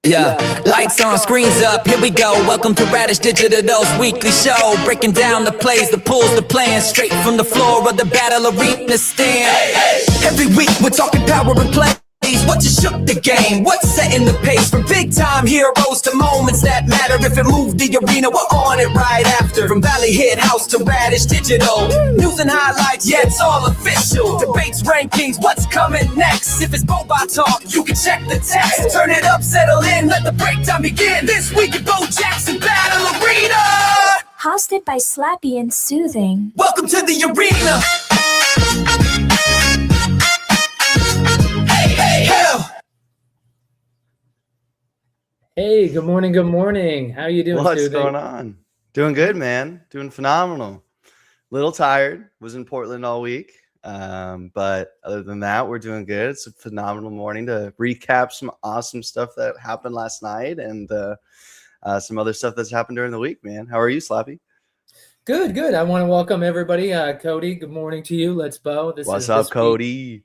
Yeah, lights on, screens up, here we go. Welcome to Radish Digital's weekly show. Breaking down the plays, the pulls, the plans, straight from the floor of the battle arena stand. Every week we're talking power and plays. What just shook the game? What's setting the pace? From big time heroes to moments that matter. If it moved the arena, we're on it right after. From Valley Hit House to Radish Digital, news and highlights, yeah, it's all official. Debates, rankings, what's coming next? If it's BoBA talk, you can check the text. Turn it up, settle in, let the breakdown begin. This week at Bo Jackson Battle Arena, hosted by Slappy and Soothing. Welcome to the arena. Hey, good morning. Good morning. How you doing? What's Soothing? going on? Doing good, man. Doing phenomenal. Little tired. Was in Portland all week. But other than that, we're doing good. It's a phenomenal morning to recap some awesome stuff that happened last night and some other stuff that's happened during the week, man. How are you, Slappy? Good, good. I want to welcome everybody. Cody, good morning to you. Let's Bo. What's up, Cody?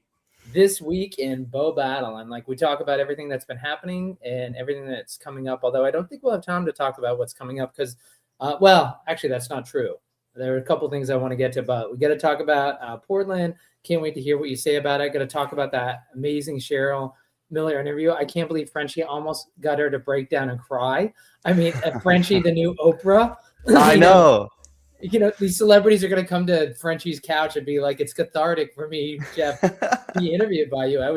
This week in Bo Battle, and we talk about everything that's been happening and everything that's coming up. Although I don't think we'll have time to talk about what's coming up because, well, actually that's not true. There are a couple things I want to get to, but we got to talk about Portland. Can't wait to hear what you say about it. Got to talk about that amazing Cheryl Miller interview. I can't believe Frenchie almost got her to break down and cry. I mean, Frenchie, the new Oprah. I know. You know, these celebrities are going to come to Frenchie's couch and be like, it's cathartic for me, Jeff, to be interviewed by you. It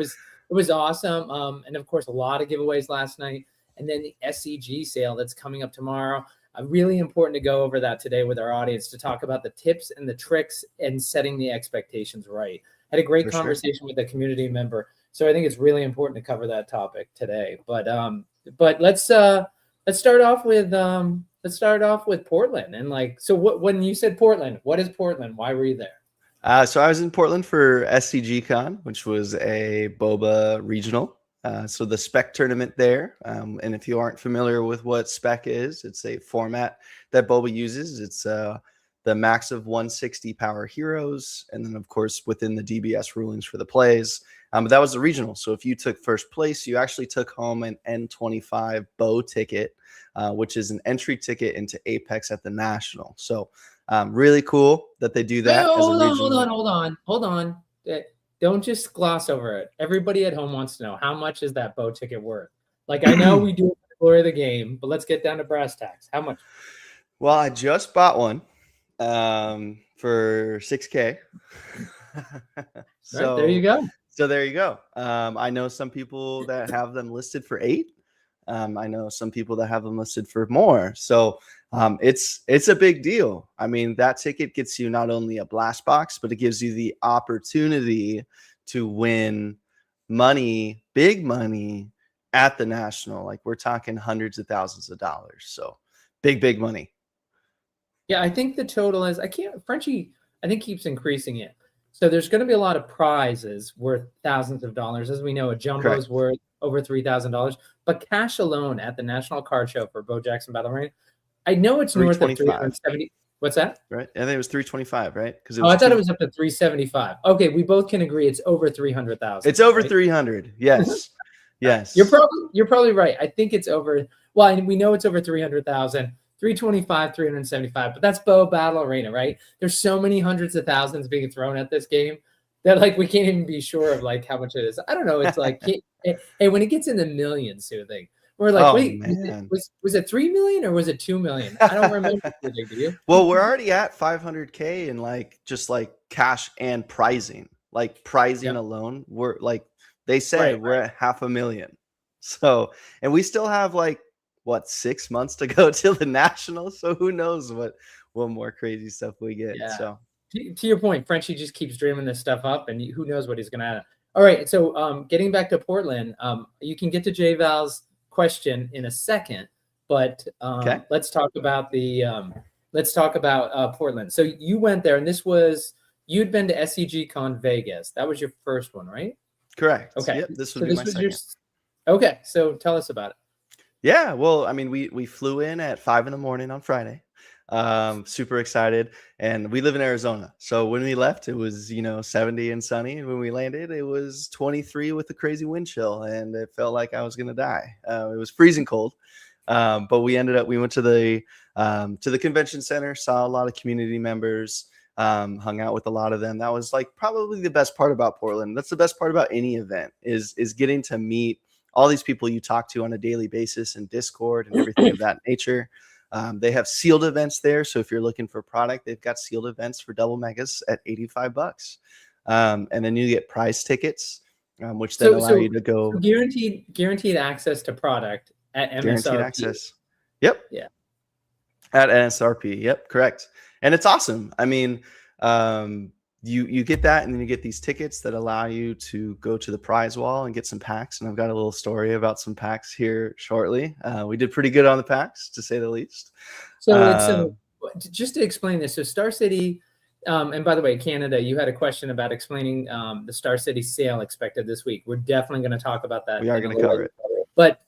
was awesome. And of course, a lot of giveaways last night. And then the SCG sale that's coming up tomorrow. Really important to go over that today with our audience to talk about the tips and the tricks and setting the expectations right. Had a great conversation with a community member. So I think it's really important to cover that topic today. But let's start off with Portland. And so when you said Portland, what is Portland? Why were you there? So I was in Portland for SCG Con, which was a BoBA regional. So the spec tournament there. And if you aren't familiar with what spec is, it's a format that BoBA uses. It's the max of 160 power heroes. And then, of course, within the DBS rulings for the plays. But that was the regional. So if you took first place, you actually took home an N25 bow ticket, which is an entry ticket into Apex at the National. So really cool that they do that. Hold on. Don't just gloss over it. Everybody at home wants to know, how much is that bow ticket worth? Like, I know we do it for the glory of the game, but let's get down to brass tacks. How much? Well, I just bought one for $6K. So there you go. So there you go. I know some people that have them listed for $8. I know some people that have them listed for more. So it's a big deal. I mean, that ticket gets you not only a blast box, but it gives you the opportunity to win money, big money at the National. Like, we're talking hundreds of thousands of dollars. So big money. Yeah, I think the total is, Frenchie, I think keeps increasing it. So there's going to be a lot of prizes worth thousands of dollars. As we know, a jumbo is worth over $3,000. But cash alone at the National Card Show for Bo Jackson Battle Arena, I know it's north of 370. What's that? Right. I think it was 325, right? Because I thought it was up to 375. Okay, we both can agree it's over 300,000. It's over 300. Yes. Yes. You're probably right. I think it's over. Well, and we know it's over 300,000. 325, 375, but that's Bo Battle Arena, right? There's so many hundreds of thousands being thrown at this game that we can't even be sure of how much it is. I don't know. It's hey, when it gets in the millions, Soothing, we're like, wait, was it 3 million or was it 2 million? I don't remember. Do you? Well, we're already at 500K in just cash and prizing. Prizing alone, we're they said we're at 500,000. So, and we still have 6 months to go till the National, so who knows what more crazy stuff we get. So to your point, Frenchie just keeps dreaming this stuff up, and who knows what he's gonna add. All right, so getting back to Portland, you can get to J Val's question in a second, but let's talk about Portland. So you went there, and you'd been to SCG Con Vegas. That was your first one, right? Correct. Okay. Yep, this would be my second. Okay, so tell us about it. Yeah, well, I mean, we flew in at 5 a.m. on Friday. Super excited. And we live in Arizona. So when we left, it was, 70 and sunny. And when we landed, it was 23 with a crazy wind chill. And it felt like I was going to die. It was freezing cold. But we went to the convention center, saw a lot of community members, hung out with a lot of them. That was like probably the best part about Portland. That's the best part about any event is getting to meet all these people you talk to on a daily basis in Discord and everything of that nature. They have sealed events there. So if you're looking for product, they've got sealed events for double megas at $85. And then you get prize tickets, which then allow you to go guaranteed access to product at MSRP. Guaranteed access. Yep. Yeah. At MSRP. Yep. Correct. And it's awesome. I mean, you get that, and then you get these tickets that allow you to go to the prize wall and get some packs. And I've got a little story about some packs here shortly. We did pretty good on the packs, to say the least. So just to explain this, so Star City, and by the way, Canada, you had a question about explaining the Star City sale expected this week. We're definitely going to talk about that. We are going to cover it. But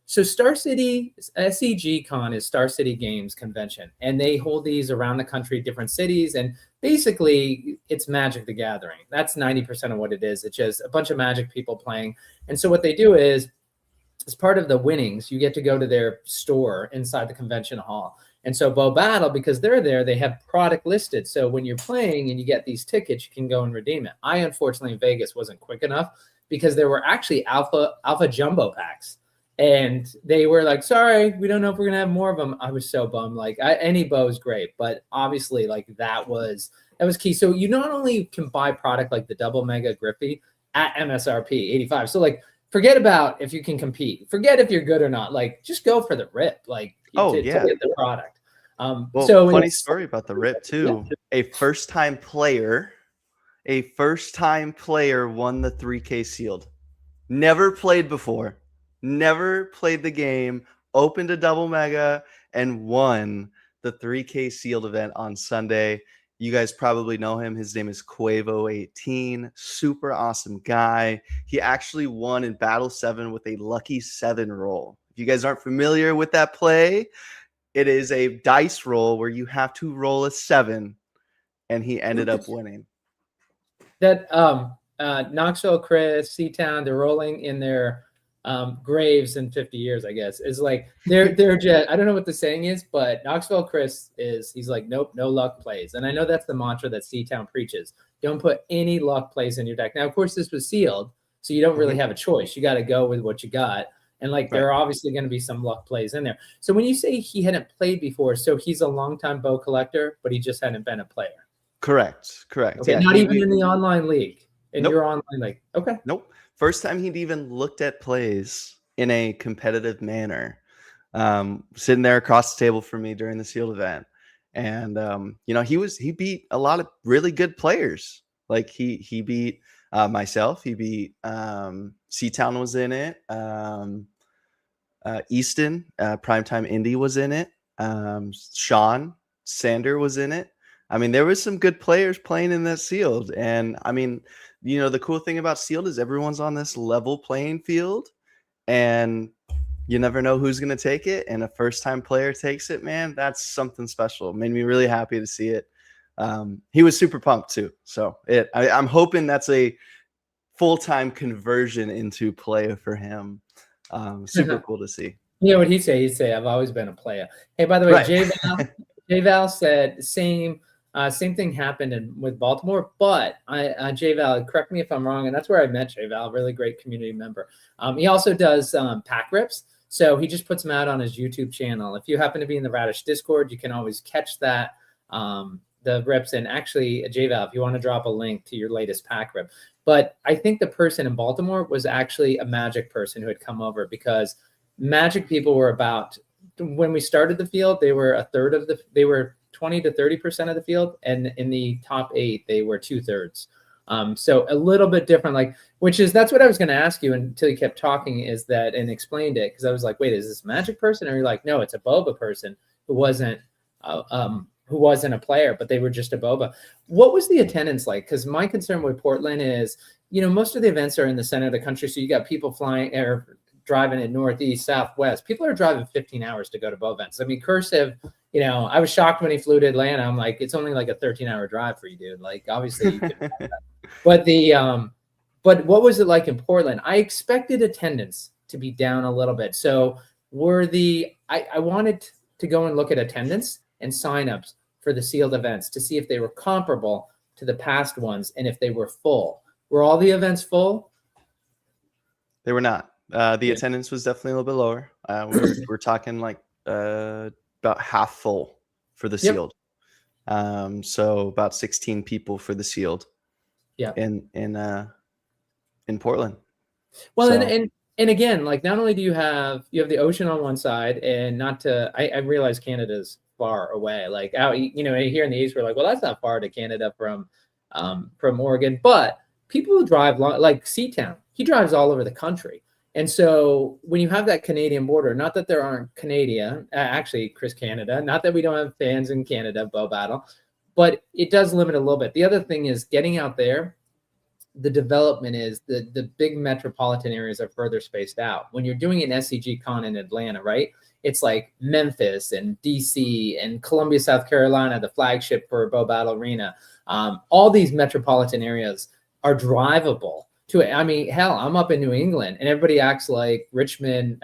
so Star City, SCG Con is Star City Games Convention, and they hold these around the country, different cities, and basically it's Magic the Gathering. That's 90% of what it is. It's just a bunch of Magic people playing. And so what they do is, as part of the winnings, you get to go to their store inside the convention hall. And so Bo Battle, because they're there, they have product listed. So when you're playing and you get these tickets, you can go and redeem it. I, unfortunately, in Vegas wasn't quick enough because there were actually alpha jumbo packs. And they were like, sorry, we don't know if we're going to have more of them. I was so bummed. Like, any bow is great, but obviously, like, that was key. So you not only can buy product like the double mega Griffey at MSRP 85. So, like, forget about if you can compete. Forget if you're good or not. Like, just go for the rip. Like, to get the product. Well, so funny story about the rip, too. Yeah. A first-time player won the 3K sealed. Never played before. Never played the game, opened a double mega, and won the 3K sealed event on Sunday. You guys probably know him. His name is Quavo18. Super awesome guy. He actually won in Battle 7 with a lucky 7 roll. If you guys aren't familiar with that play, it is a dice roll where you have to roll a 7, and he ended up winning. That Knoxville, Chris, Seatown, they're rolling in their graves in 50 years, I guess. Is like they're just, I don't know what the saying is, but Knoxville Chris he's like, nope, no luck plays. And I know that's the mantra that Seatown preaches. Don't put any luck plays in your deck. Now, of course, this was sealed, so you don't really have a choice. You got to go with what you got. And like, there are obviously going to be some luck plays in there. So when you say he hadn't played before, so he's a longtime bow collector, but he just hadn't been a player. Correct. Okay, yeah, not even in the online league. In your online league. Okay. Nope. First time he'd even looked at plays in a competitive manner, sitting there across the table from me during the sealed event. And, he beat a lot of really good players. Like he beat myself. He beat Seatown was in it. Easton, Primetime Indy was in it. Sean Sander was in it. I mean, there was some good players playing in that sealed. And I mean, the cool thing about sealed is everyone's on this level playing field, and you never know who's going to take it. And a first-time player takes it, man, that's something special. It made me really happy to see it. He was super pumped too. So I'm hoping that's a full-time conversion into play for him. Super cool to see. You know what he'd say? He'd say, I've always been a player. Hey, by the way, right. J-Val said same thing happened with Baltimore, but J-Val, correct me if I'm wrong, and that's where I met J-Val, really great community member. He also does pack rips, so he just puts them out on his YouTube channel. If you happen to be in the Radish Discord, you can always catch that, the rips. And actually, J-Val, if you want to drop a link to your latest pack rip. But I think the person in Baltimore was actually a Magic person who had come over, because Magic people were about, when we started the field, they were they were 20 to 30% of the field, and in the top 8 they were 2/3. So a little bit different, like, that's what I was going to ask you until you kept talking, is that, and explained it, because I was like, wait, is this a Magic person? Or you're like, no, it's a BoBA person who wasn't a player, but they were just a BoBA. What was the attendance like? Because my concern with Portland is, most of the events are in the center of the country, so you got people flying or driving in northeast, southwest. People are driving 15 hours to go to bow events. I mean, Cursive, you know, I was shocked when he flew to Atlanta. I'm like, it's only like a 13-hour drive for you, dude. Like, obviously, you could, but but what was it like in Portland? I expected attendance to be down a little bit. So I wanted to go and look at attendance and signups for the sealed events to see if they were comparable to the past ones and if they were full. Were all the events full? They were not. The attendance was definitely a little bit lower. We're talking like about half full for the sealed. So about 16 people for the sealed. Yeah. In Portland. Well, so. And again, like not only do you have the ocean on one side, and I realize Canada's far away. Like out, you know, here in the East, we're like, well, that's not far to Canada from Oregon. But people who drive long, like Seatown, he drives all over the country. And so when you have that Canadian border, not that there aren't actually Chris Canada, not that we don't have fans in Canada, Bow Battle, but it does limit a little bit. The other thing is getting out there. The development is the big metropolitan areas are further spaced out. When you're doing an SCG con in Atlanta, right? It's like Memphis and DC and Columbia, South Carolina, the flagship for Bow Battle Arena. All these metropolitan areas are drivable to it. I mean, hell, I'm up in New England and everybody acts like Richmond.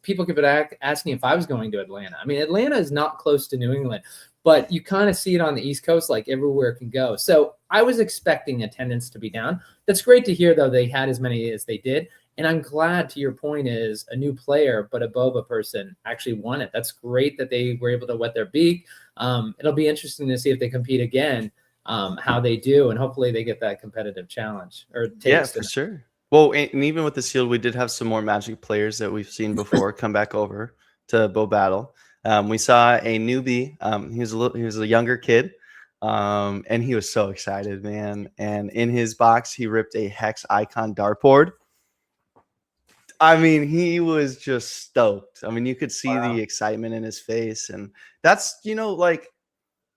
People keep asking if I was going to Atlanta. I mean, Atlanta is not close to New England, but you kind of see it on the East Coast, like everywhere it can go. So I was expecting attendance to be down. That's great to hear, though, they had as many as they did. And I'm glad, to your point, is a new player, but a BoBA person actually won it. That's great that they were able to wet their beak. It'll be interesting to see if they compete again, how they do, and hopefully they get that competitive challenge. Yeah, for sure. Well, and even with the sealed, we did have some more Magic players that we've seen before come back over to Bow Battle. We saw a newbie. He was a younger kid, and he was so excited, man. And in his box, he ripped a Hex Icon dartboard. I mean, he was just stoked. I mean, you could see the excitement in his face, and that's, you know, like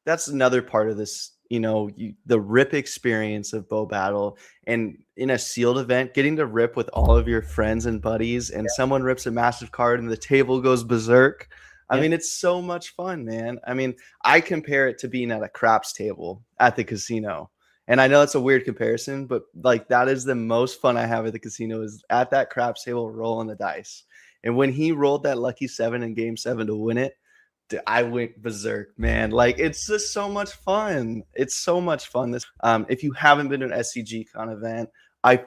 that's another part of this. You know, the rip experience of Bow Battle, and in a sealed event, getting to rip with all of your friends and buddies, and someone rips a massive card, and the table goes berserk. I mean, it's so much fun, man. I mean, I compare it to being at a craps table at the casino. And I know it's a weird comparison, but like that is the most fun I have at the casino, is at that craps table rolling the dice. And when he rolled that lucky 7 in game 7 to win it, I went berserk, man. Like, it's just so much fun. It's so much fun. If you haven't been to an SCG con event, I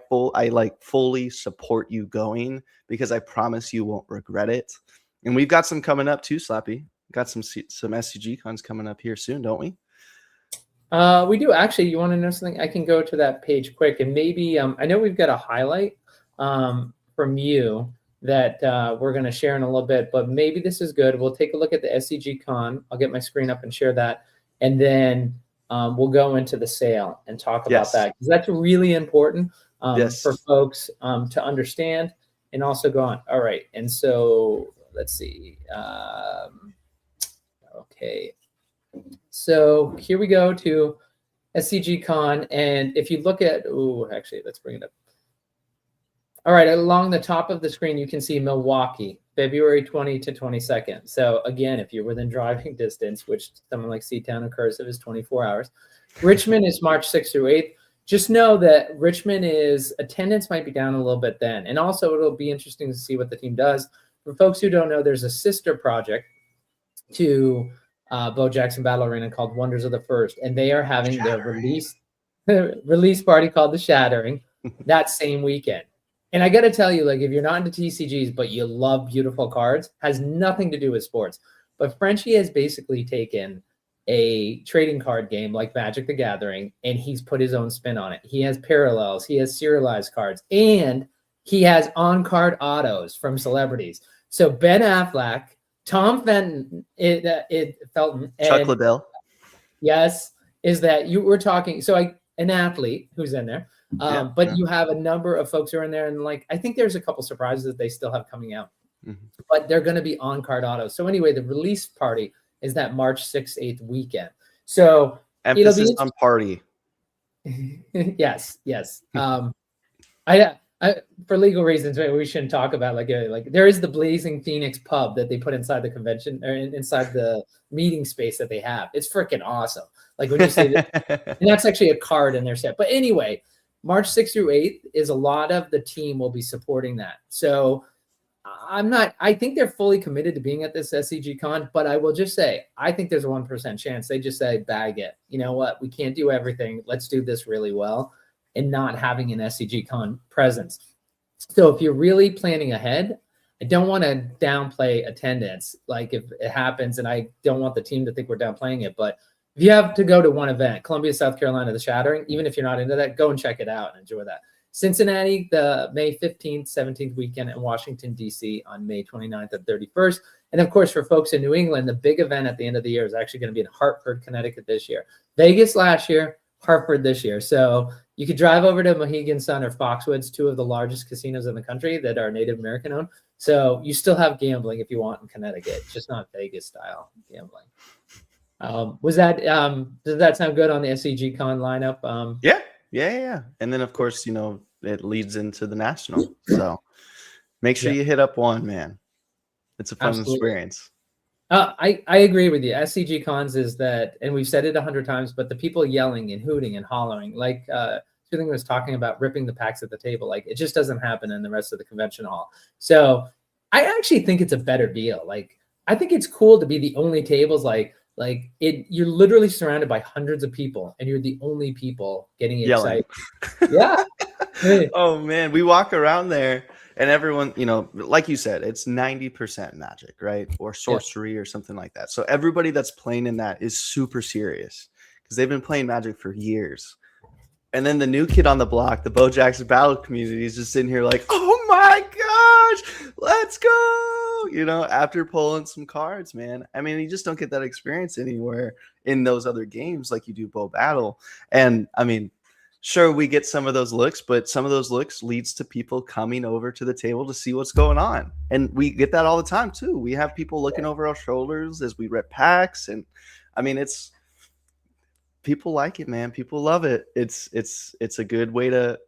fully support you going, because I promise you won't regret it. And we've got some coming up too, Slappy. Got some SCG cons coming up here soon, don't we? We do. Actually, you want to know something? I can go to that page quick, and maybe I know we've got a highlight from you that we're going to share in a little bit, but maybe this is good. We'll take a look at the SCG con. I'll get my screen up and share that, and then we'll go into the sale and talk about that, because that's really important for folks to understand and also go on. All right, and so let's see. Okay. So here we go to SCG Con. And if you look at, actually, let's bring it up. All right, along the top of the screen, you can see Milwaukee, February 20 to 22nd. So again, if you're within driving distance, which someone like Seatown and Cursive is 24 hours. Richmond is March 6th through 8th. Just know that Richmond attendance might be down a little bit then. And also it'll be interesting to see what the team does. For folks who don't know, there's a sister project to Bo Jackson Battle Arena called Wonders of the First, and they are having their release party called The Shattering that same weekend. And I got to tell you, like, if you're not into TCGs but you love beautiful cards, has nothing to do with sports. But Frenchie has basically taken a trading card game like Magic the Gathering, and he's put his own spin on it. He has parallels, he has serialized cards, and he has on-card autos from celebrities. So Ben Affleck, Tom Felton, Felton, Chuck Liddell. Yes, is that you were talking? So an athlete who's in there, but you have a number of folks who are in there, and like I think there's a couple surprises that they still have coming out, but they're going to be on card autos. So anyway, the release party is that March 6th, 8th weekend. So emphasis on party. Yes. For legal reasons, right, we shouldn't talk about like there is the Blazing Phoenix pub that they put inside the convention or inside the meeting space that they have. It's freaking awesome. Like when you say that, and that's actually a card in their set. But anyway, March 6th through 8th is a lot of the team will be supporting that. So I think they're fully committed to being at this SCG con, but I will just say, I think there's a 1% chance they just say, bag it. You know what? We can't do everything. Let's do this really well, and not having an SCG con presence. So if you're really planning ahead, I don't want to downplay attendance. Like if it happens, and I don't want the team to think we're downplaying it, but if you have to go to one event, Columbia, South Carolina, the Shattering, even if you're not into that, go and check it out and enjoy that. Cincinnati, the May 15th, 17th weekend, and Washington, D.C. on May 29th and 31st. And of course, for folks in New England, the big event at the end of the year is actually going to be in Hartford, Connecticut this year. Vegas last year, Hartford this year. So you could drive over to Mohegan Sun or Foxwoods, two of the largest casinos in the country that are Native American owned. So you still have gambling if you want in Connecticut, just not Vegas style gambling. Does that sound good on the SCG Con lineup? Yeah. And then of course, it leads into the national. So make sure you hit up one, man. It's a fun experience. I agree with you. SCG cons is that, and we've said it 100 times, but the people yelling and hooting and hollering, like Soothing was talking about ripping the packs at the table, like it just doesn't happen in the rest of the convention hall. So I actually think it's a better deal. Like I think it's cool to be the only tables you're literally surrounded by hundreds of people and you're the only people getting yelling. Excited. Yeah. Oh man, we walk around there and everyone, like you said, it's 90% magic, right? Or sorcery or something like that. So everybody that's playing in that is super serious because they've been playing magic for years. And then the new kid on the block, the Bojack's Battle community, is just sitting here like, oh my gosh, let's go. After pulling some cards, man. I mean, you just don't get that experience anywhere in those other games like you do Bo Battle. And I mean, sure, we get some of those looks, but some of those looks leads to people coming over to the table to see what's going on. And we get that all the time too. We have people looking over our shoulders as we rip packs. And I mean, people like it, man. People love it. It's a good way to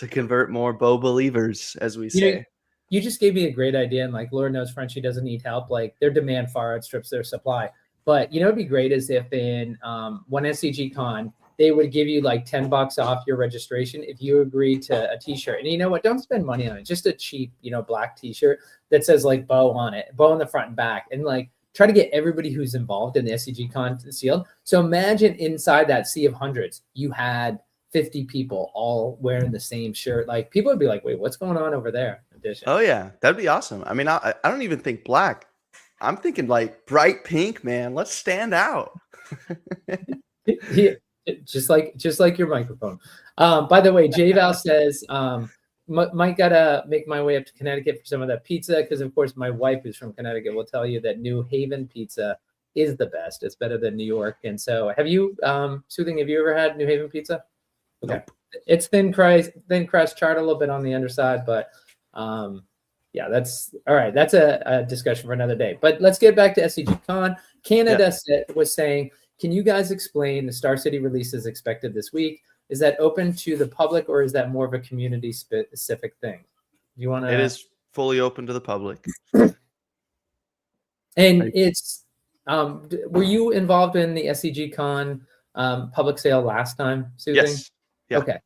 convert more Bo believers, as we say. You just gave me a great idea, and like Lord knows Frenchie doesn't need help. Like their demand far outstrips their supply. But it'd be great as if in one SCG con they would give you like $10 off your registration if you agree to a T-shirt. And you know what? Don't spend money on it. Just a cheap, black T-shirt that says like Bo on it, Bo on the front and back, and like try to get everybody who's involved in the SCG con sealed. So imagine inside that sea of hundreds, you had 50 people all wearing the same shirt. Like people would be like, wait, what's going on over there? Oh yeah, that'd be awesome. I mean, I don't even think black. I'm thinking like bright pink, man. Let's stand out. Yeah, just like your microphone. By the way, J-Val says, might gotta make my way up to Connecticut for some of that pizza because, of course, my wife who's from Connecticut will tell you that New Haven pizza is the best. It's better than New York. And so, have you, Soothing? Have you ever had New Haven pizza? Okay, nope. It's thin crust, charred a little bit on the underside, but yeah, that's all right. That's a discussion for another day. But let's get back to SCG Con. Canada was saying, can you guys explain the Star City releases expected this week? Is that open to the public or is that more of a community specific thing? You want to? It is fully open to the public. And it's, were you involved in the SCG Con public sale last time, Soothing? Yes. Yeah. Okay.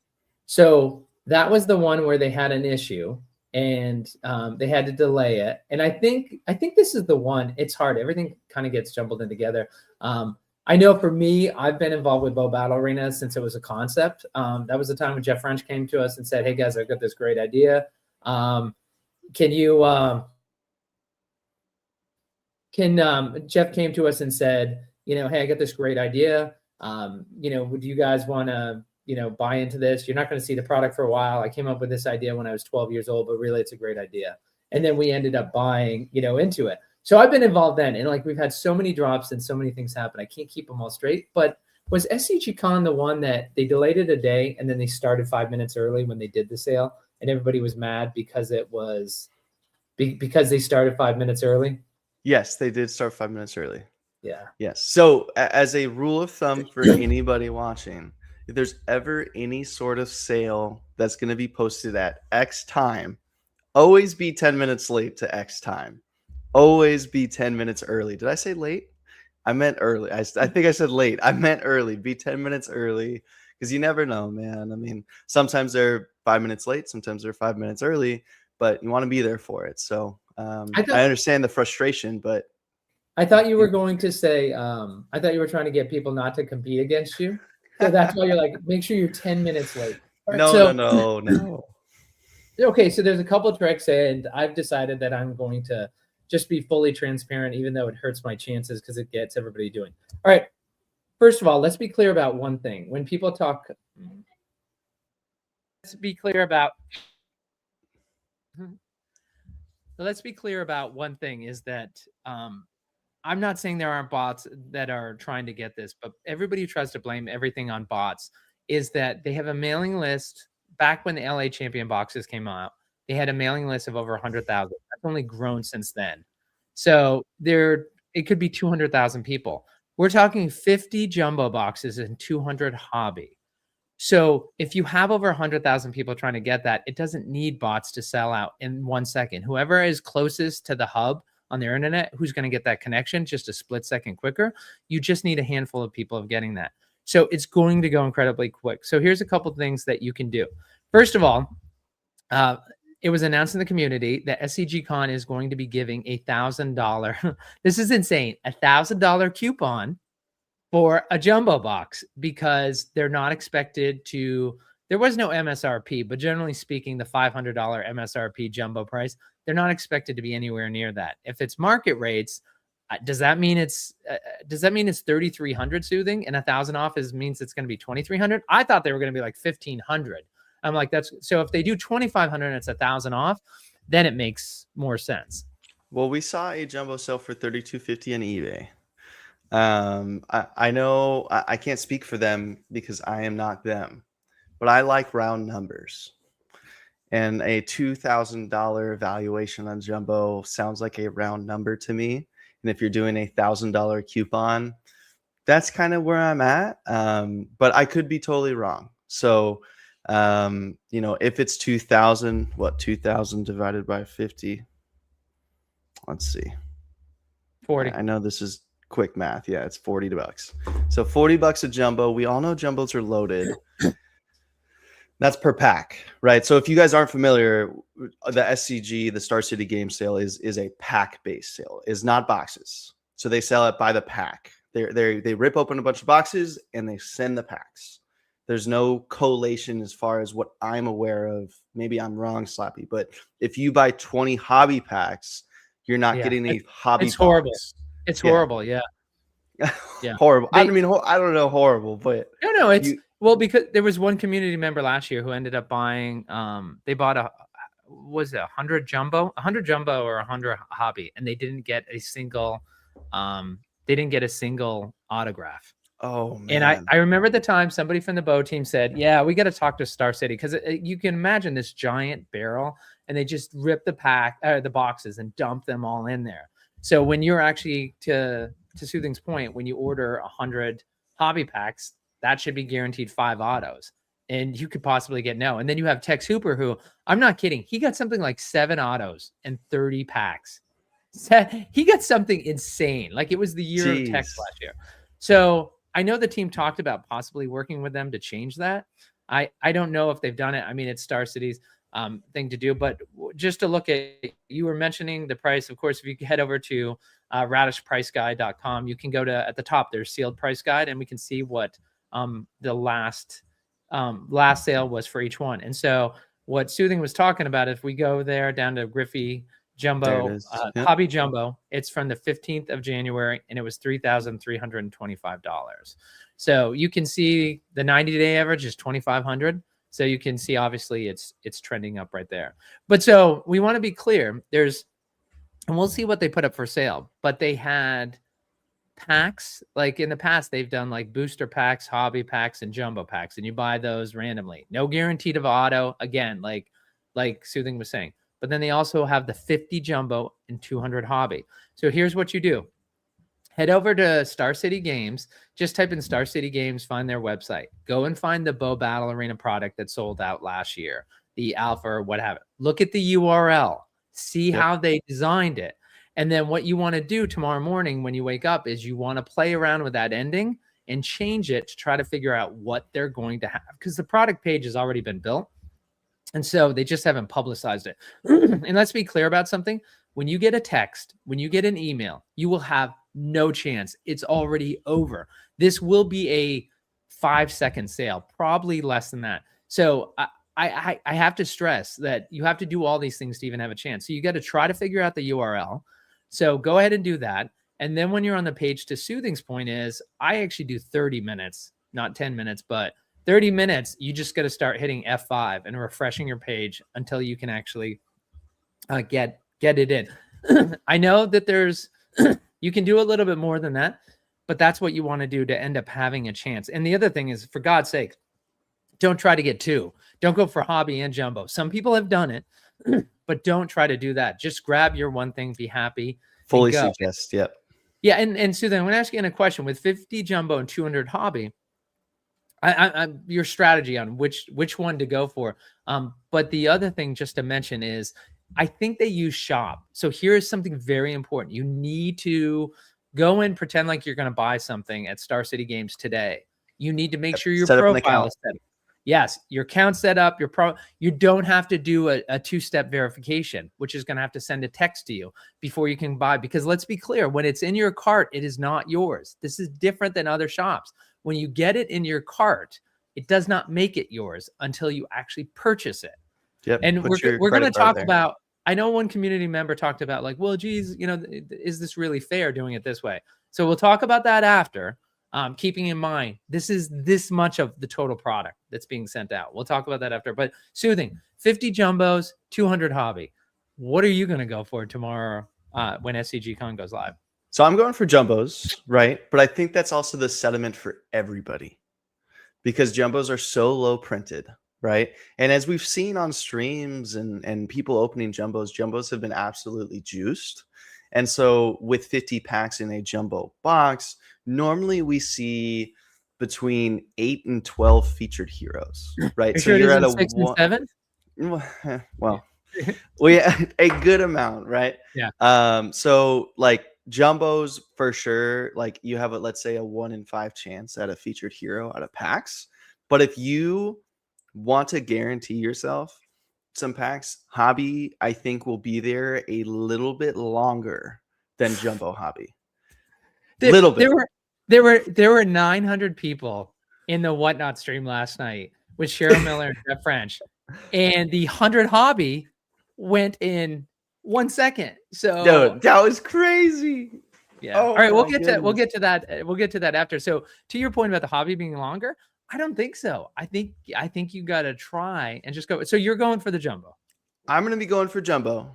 So that was the one where they had an issue and they had to delay it. And I think this is the one. It's hard. Everything kind of gets jumbled in together. I know for me, I've been involved with Bo Battle Arena since it was a concept. That was the time when Jeff French came to us and said, hey guys, I've got this great idea. Jeff came to us and said, hey, I got this great idea. Would you guys want to, buy into this? You're not going to see the product for a while. I came up with this idea when I was 12 years old, but really it's a great idea. And then we ended up buying, into it. So I've been involved then. And like, we've had so many drops and so many things happen. I can't keep them all straight, but was SCG Con the one that they delayed it a day and then they started 5 minutes early when they did the sale and everybody was mad because they started 5 minutes early? Yes, they did start 5 minutes early. Yeah. Yes. So as a rule of thumb for anybody watching, if there's ever any sort of sale that's going to be posted at X time, always be 10 minutes late to X time. Always be 10 minutes early. Did I say late? I meant early. I think I said late. I meant early. Be 10 minutes early because you never know, man. I mean, sometimes they're 5 minutes late, sometimes they're 5 minutes early, but you want to be there for it. So I understand the frustration, but I thought you were going to say, I thought you were trying to get people not to compete against you. So that's why you're like, make sure you're 10 minutes late. Right, no. Okay, so there's a couple of tricks, and I've decided that I'm going to just be fully transparent, even though it hurts my chances because it gets everybody doing. All right. First of all, let's be clear about one thing. When people talk, let's be clear about one thing is that I'm not saying there aren't bots that are trying to get this, but everybody who tries to blame everything on bots is that they have a mailing list. Back when the LA Champion boxes came out, they had a mailing list of over 100,000. That's only grown since then. So it could be 200,000 people. We're talking 50 jumbo boxes and 200 hobby. So if you have over 100,000 people trying to get that, it doesn't need bots to sell out in 1 second. Whoever is closest to the hub on their internet, who's going to get that connection just a split second quicker, you just need a handful of people of getting that. So it's going to go incredibly quick. So here's a couple things that you can do. First of all, it was announced in the community that SCG Con is going to be giving $1,000. This is insane. $1,000 coupon for a jumbo box because they're not expected to. There was no MSRP, but generally speaking, the $500 MSRP jumbo price, they're not expected to be anywhere near that. If it's market rates, does that mean it's $3,300 soothing and 1,000 off means it's going to be $2,300? I thought they were going to be like $1,500. I'm like, that's so if they do 2,500 and it's 1,000 off, then it makes more sense. Well, we saw a jumbo sell for $3,250 on eBay. I know I can't speak for them because I am not them, but I like round numbers. And a $2,000 valuation on jumbo sounds like a round number to me. And if you're doing a $1,000 coupon, that's kind of where I'm at. But I could be totally wrong. So, if it's 2,000, 2,000 divided by 50? Let's see. 40. I know this is quick math. Yeah, it's $40. So $40 a jumbo. We all know jumbos are loaded. That's per pack, right? So if you guys aren't familiar, the SCG, the Star City game sale is a pack-based sale, is not boxes. So they sell it by the pack. They rip open a bunch of boxes and they send the packs. There's no collation as far as what I'm aware of. Maybe I'm wrong, Slappy, but if you buy 20 hobby packs, you're not getting a hobby It's box. horrible. It's horrible, yeah. Yeah. Horrible. I don't know horrible, but no, it's well, because there was one community member last year who ended up buying, they bought 100 jumbo or 100 hobby, and they didn't get a single, autograph. Oh, man. And I remember at the time somebody from the BoBA team said, yeah, we got to talk to Star City because you can imagine this giant barrel and they just rip the boxes and dump them all in there. So when you're actually, to Soothing's point, when you order 100 hobby packs, that should be guaranteed 5 autos. And you could possibly get no. And then you have Tex Hooper, who, I'm not kidding, he got something like 7 autos and 30 packs. He got something insane. Like it was the year of Tex last year. So I know the team talked about possibly working with them to change that. I don't know if they've done it. I mean, it's Star City's thing to do, but just to look at, you were mentioning the price. Of course, if you head over to radishpriceguide.com, you can go to, at the top, there's sealed price guide, and we can see what the last sale was for each one. And so what Soothing was talking about, if we go there down to Griffey Jumbo, Hobby Jumbo, it's from the 15th of January, and it was $3,325. So you can see the 90-day average is 2,500. So you can see, obviously, it's trending up right there. But so we want to be clear. And we'll see what they put up for sale. But they had packs, like in the past, they've done like booster packs, hobby packs, and jumbo packs, and you buy those randomly. No guaranteed of auto. Again, like Soothing was saying. But then they also have the 50 jumbo and 200 hobby. So here's what you do. head over to Star City Games. Just type in Star City Games, find their website. Go and find the Bo Battle Arena product that sold out last year, the alpha or what have it. Look at the URL, see how they designed it. And then what you want to do tomorrow morning when you wake up is you want to play around with that ending and change it to try to figure out what they're going to have, because the product page has already been built. And so they just haven't publicized it. And let's be clear about something. When you get a text, when you get an email, you will have no chance. It's already over. This will be a 5-second sale, probably less than that. So I have to stress that you have to do all these things to even have a chance. So you got to try to figure out the URL. So go ahead and do that. And then when you're on the page, to Soothing's point is, I actually do 30 minutes, not 10 minutes, but 30 minutes. You just got to start hitting F5 and refreshing your page until you can actually get it in. I know that there's, you can do a little bit more than that, but that's what you want to do to end up having a chance. And the other thing is, for God's sake, don't try to get two. Don't go for hobby and jumbo. Some people have done it, but don't try to do that. Just grab your one thing, be happy. Fully suggest, yep. Yeah, and Sue, then when asking a question with 50 jumbo and 200 hobby, I'm your strategy on which one to go for. But the other thing just to mention is, I think they use shop. So here's something very important. You need to go and pretend like you're going to buy something at Star City Games today. You need to make sure your profile is set up. Yes, your account set up. You don't have to do a two-step verification, which is going to have to send a text to you before you can buy. Because let's be clear, when it's in your cart, it is not yours. This is different than other shops. When you get it in your cart, it does not make it yours until you actually purchase it. Yep. And we're going to talk about, I know one community member talked about like, well, geez, is this really fair doing it this way? So we'll talk about that after, keeping in mind, this is this much of the total product that's being sent out. We'll talk about that after, but Soothing, 50 jumbos, 200 hobby. What are you going to go for tomorrow when SCG Con goes live? So I'm going for jumbos, right? But I think that's also the sentiment for everybody, because jumbos are so low printed, right? And as we've seen on streams and people opening jumbos have been absolutely juiced. And so with 50 packs in a jumbo box, normally we see between 8 and 12 featured heroes, right? So you're at a 6 and 7? Well, a good amount, right? Yeah. So like jumbos for sure, like you have let's say a 1 in 5 chance at a featured hero out of packs. But if you want to guarantee yourself some packs, hobby I think will be there a little bit longer than jumbo hobby. Little bit. There were 900 people in the Whatnot stream last night with Cheryl Miller and Jeff French, and the 100 hobby went in 1 second. So dude, that was crazy. Yeah. All right, we'll get to that after. So to your point about the hobby being longer, I don't think so. I think you got to try and just go. So you're going for the jumbo. I'm going to be going for jumbo,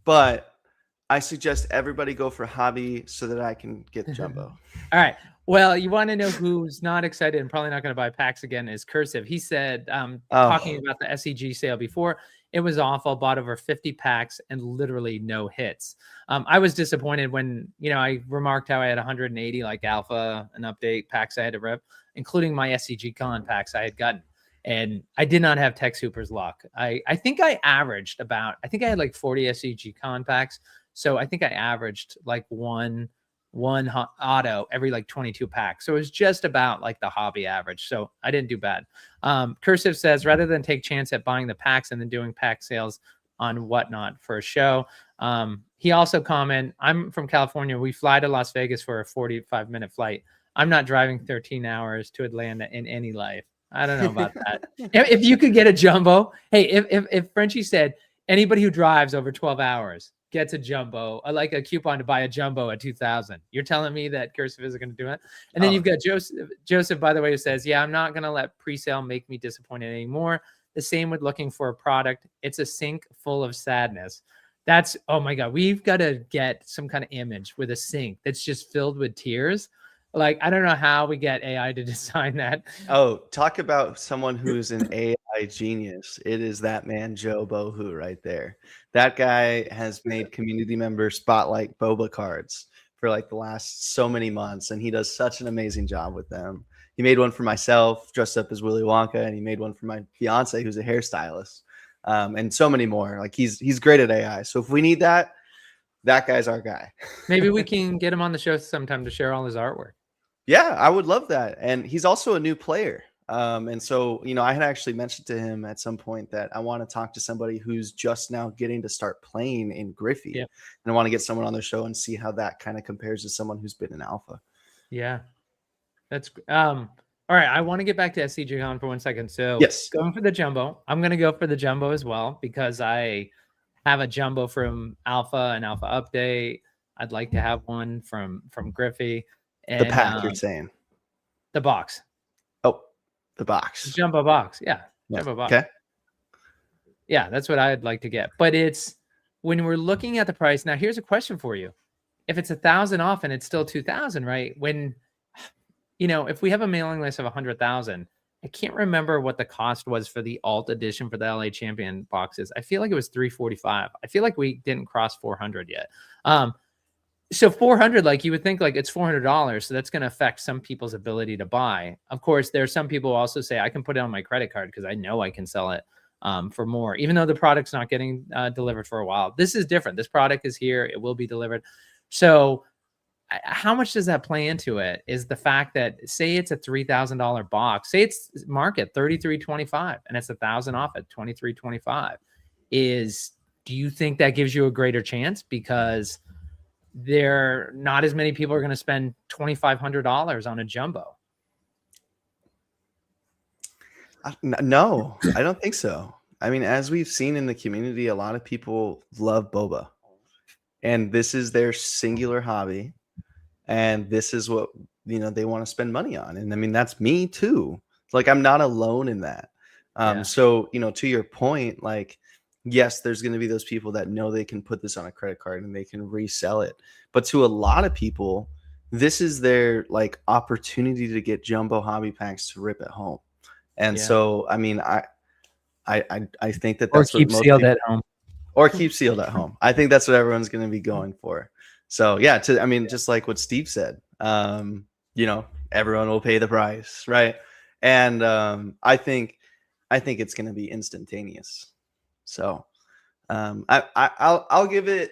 but I suggest everybody go for hobby so that I can get jumbo. All right. Well, you want to know who's not excited and probably not going to buy packs again is Cursive. He said, talking about the SCG sale before, it was awful. Bought over 50 packs and literally no hits. I was disappointed when, I remarked how I had 180 like alpha and update packs I had to rip, including my SCG Con packs I had gotten. And I did not have Tech Super's luck. I think I averaged I had like 40 SCG Con packs. So I think I averaged like one auto every like 22 packs. So it was just about like the hobby average. So I didn't do bad. Cursive says, rather than take chance at buying the packs and then doing pack sales on Whatnot for a show. He also commented, I'm from California. We fly to Las Vegas for a 45-minute flight. I'm not driving 13 hours to Atlanta in any life. I don't know about that. If you could get a jumbo, hey, if Frenchie said anybody who drives over 12 hours gets a jumbo, like a coupon to buy a jumbo at 2,000. You're telling me that Cursive isn't going to do it? And then you've got Joseph, by the way, who says, yeah, I'm not going to let pre-sale make me disappointed anymore. The same with looking for a product. It's a sink full of sadness. That's, oh my God, we've got to get some kind of image with a sink that's just filled with tears. Like, I don't know how we get AI to design that. Oh, talk about someone who's an AI genius. It is that man, Joe Bohu, right there. That guy has made community members spotlight BoBA cards for like the last so many months, and he does such an amazing job with them. He made one for myself dressed up as Willy Wonka, and he made one for my fiance who's a hairstylist, and so many more. Like he's great at AI. So if we need that guy's our guy. Maybe we can get him on the show sometime to share all his artwork. Yeah, I would love that. And he's also a new player. And so, I had actually mentioned to him at some point that I want to talk to somebody who's just now getting to start playing in Griffey. Yep. And I want to get someone on the show and see how that kind of compares to someone who's been in alpha. Yeah. That's all right. I want to get back to SCG Con for 1 second. So yes, going for the jumbo. I'm going to go for the jumbo as well because I have a jumbo from Alpha and Alpha Update. I'd like to have one from Griffey. And, the pack, you're saying? The box. Oh, the box. The jumbo box. Yeah. Jumbo box. Okay. Yeah, that's what I'd like to get. But it's when we're looking at the price. Now, here's a question for you. If it's 1,000 off and it's still 2,000, right? When, if we have a mailing list of 100,000, I can't remember what the cost was for the alt edition for the LA Champion boxes. I feel like it was $345. I feel like we didn't cross 400 yet. So 400, like you would think like it's $400. So that's going to affect some people's ability to buy. Of course, there are some people who also say I can put it on my credit card because I know I can sell it for more, even though the product's not getting delivered for a while. This is different. This product is here. It will be delivered. So how much does that play into it is the fact that say it's a $3,000 box, say it's market $33.25 and it's 1,000 off at $23.25. Do you think that gives you a greater chance because there not as many people are going to spend $2,500 on a jumbo? No, I don't think so. I mean, as we've seen in the community, a lot of people love BoBA, and this is their singular hobby, and this is what they want to spend money on. And I mean, that's me too. Like I'm not alone in that. So to your point, like, yes, there's going to be those people that know they can put this on a credit card and they can resell it. But to a lot of people, this is their like opportunity to get jumbo hobby packs to rip at home. And so, I mean, I think that that's or keep sealed at home. Or keep sealed at home. I think that's what everyone's going to be going for. So yeah, just like what Steve said, everyone will pay the price, right? And I think it's going to be instantaneous. So I'll give it,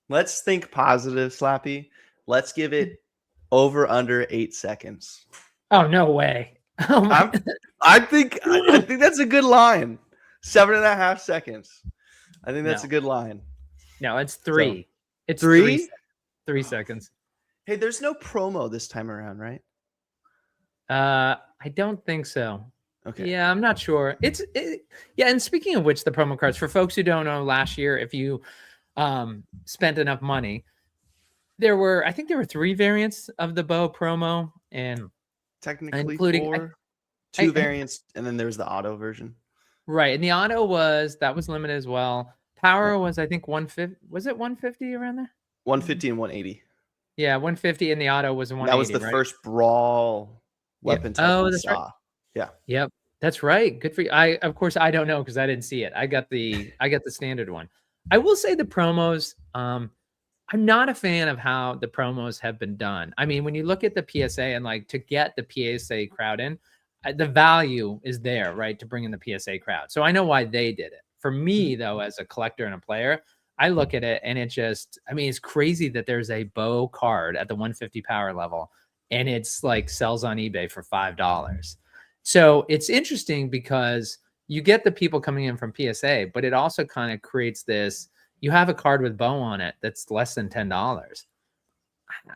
let's think positive, Slappy. Let's give it over under 8 seconds. Oh, no way. Oh I think that's a good line. 7.5 seconds. I think that's a good line. No, it's 3. So, it's 3? 3 seconds. Hey, there's no promo this time around, right? I don't think so. Okay. Yeah, I'm not sure. Yeah, and speaking of which, the promo cards, for folks who don't know, last year, if you spent enough money, I think there were 3 variants of the Bo promo, and technically including 4, 2 variants, and then there's the auto version. Right, and the auto was limited as well. Power was, I think, 150. Was it 150 around there? 150 and 180. Yeah, 150, and the auto was 180. That was the first brawl weapon type we saw. Right. Yeah. Yep. That's right. Good for you. Of course I don't know because I didn't see it. I got the standard one. I will say the promos, I'm not a fan of how the promos have been done. I mean, when you look at the PSA and like to get the PSA crowd in, the value is there, right? To bring in the PSA crowd. So I know why they did it. For me though, as a collector and a player, I look at it and it's crazy that there's a Bo card at the 150 power level and it's like sells on eBay for $5. So it's interesting because you get the people coming in from PSA, but it also kind of creates this, you have a card with Bo on it that's less than $10.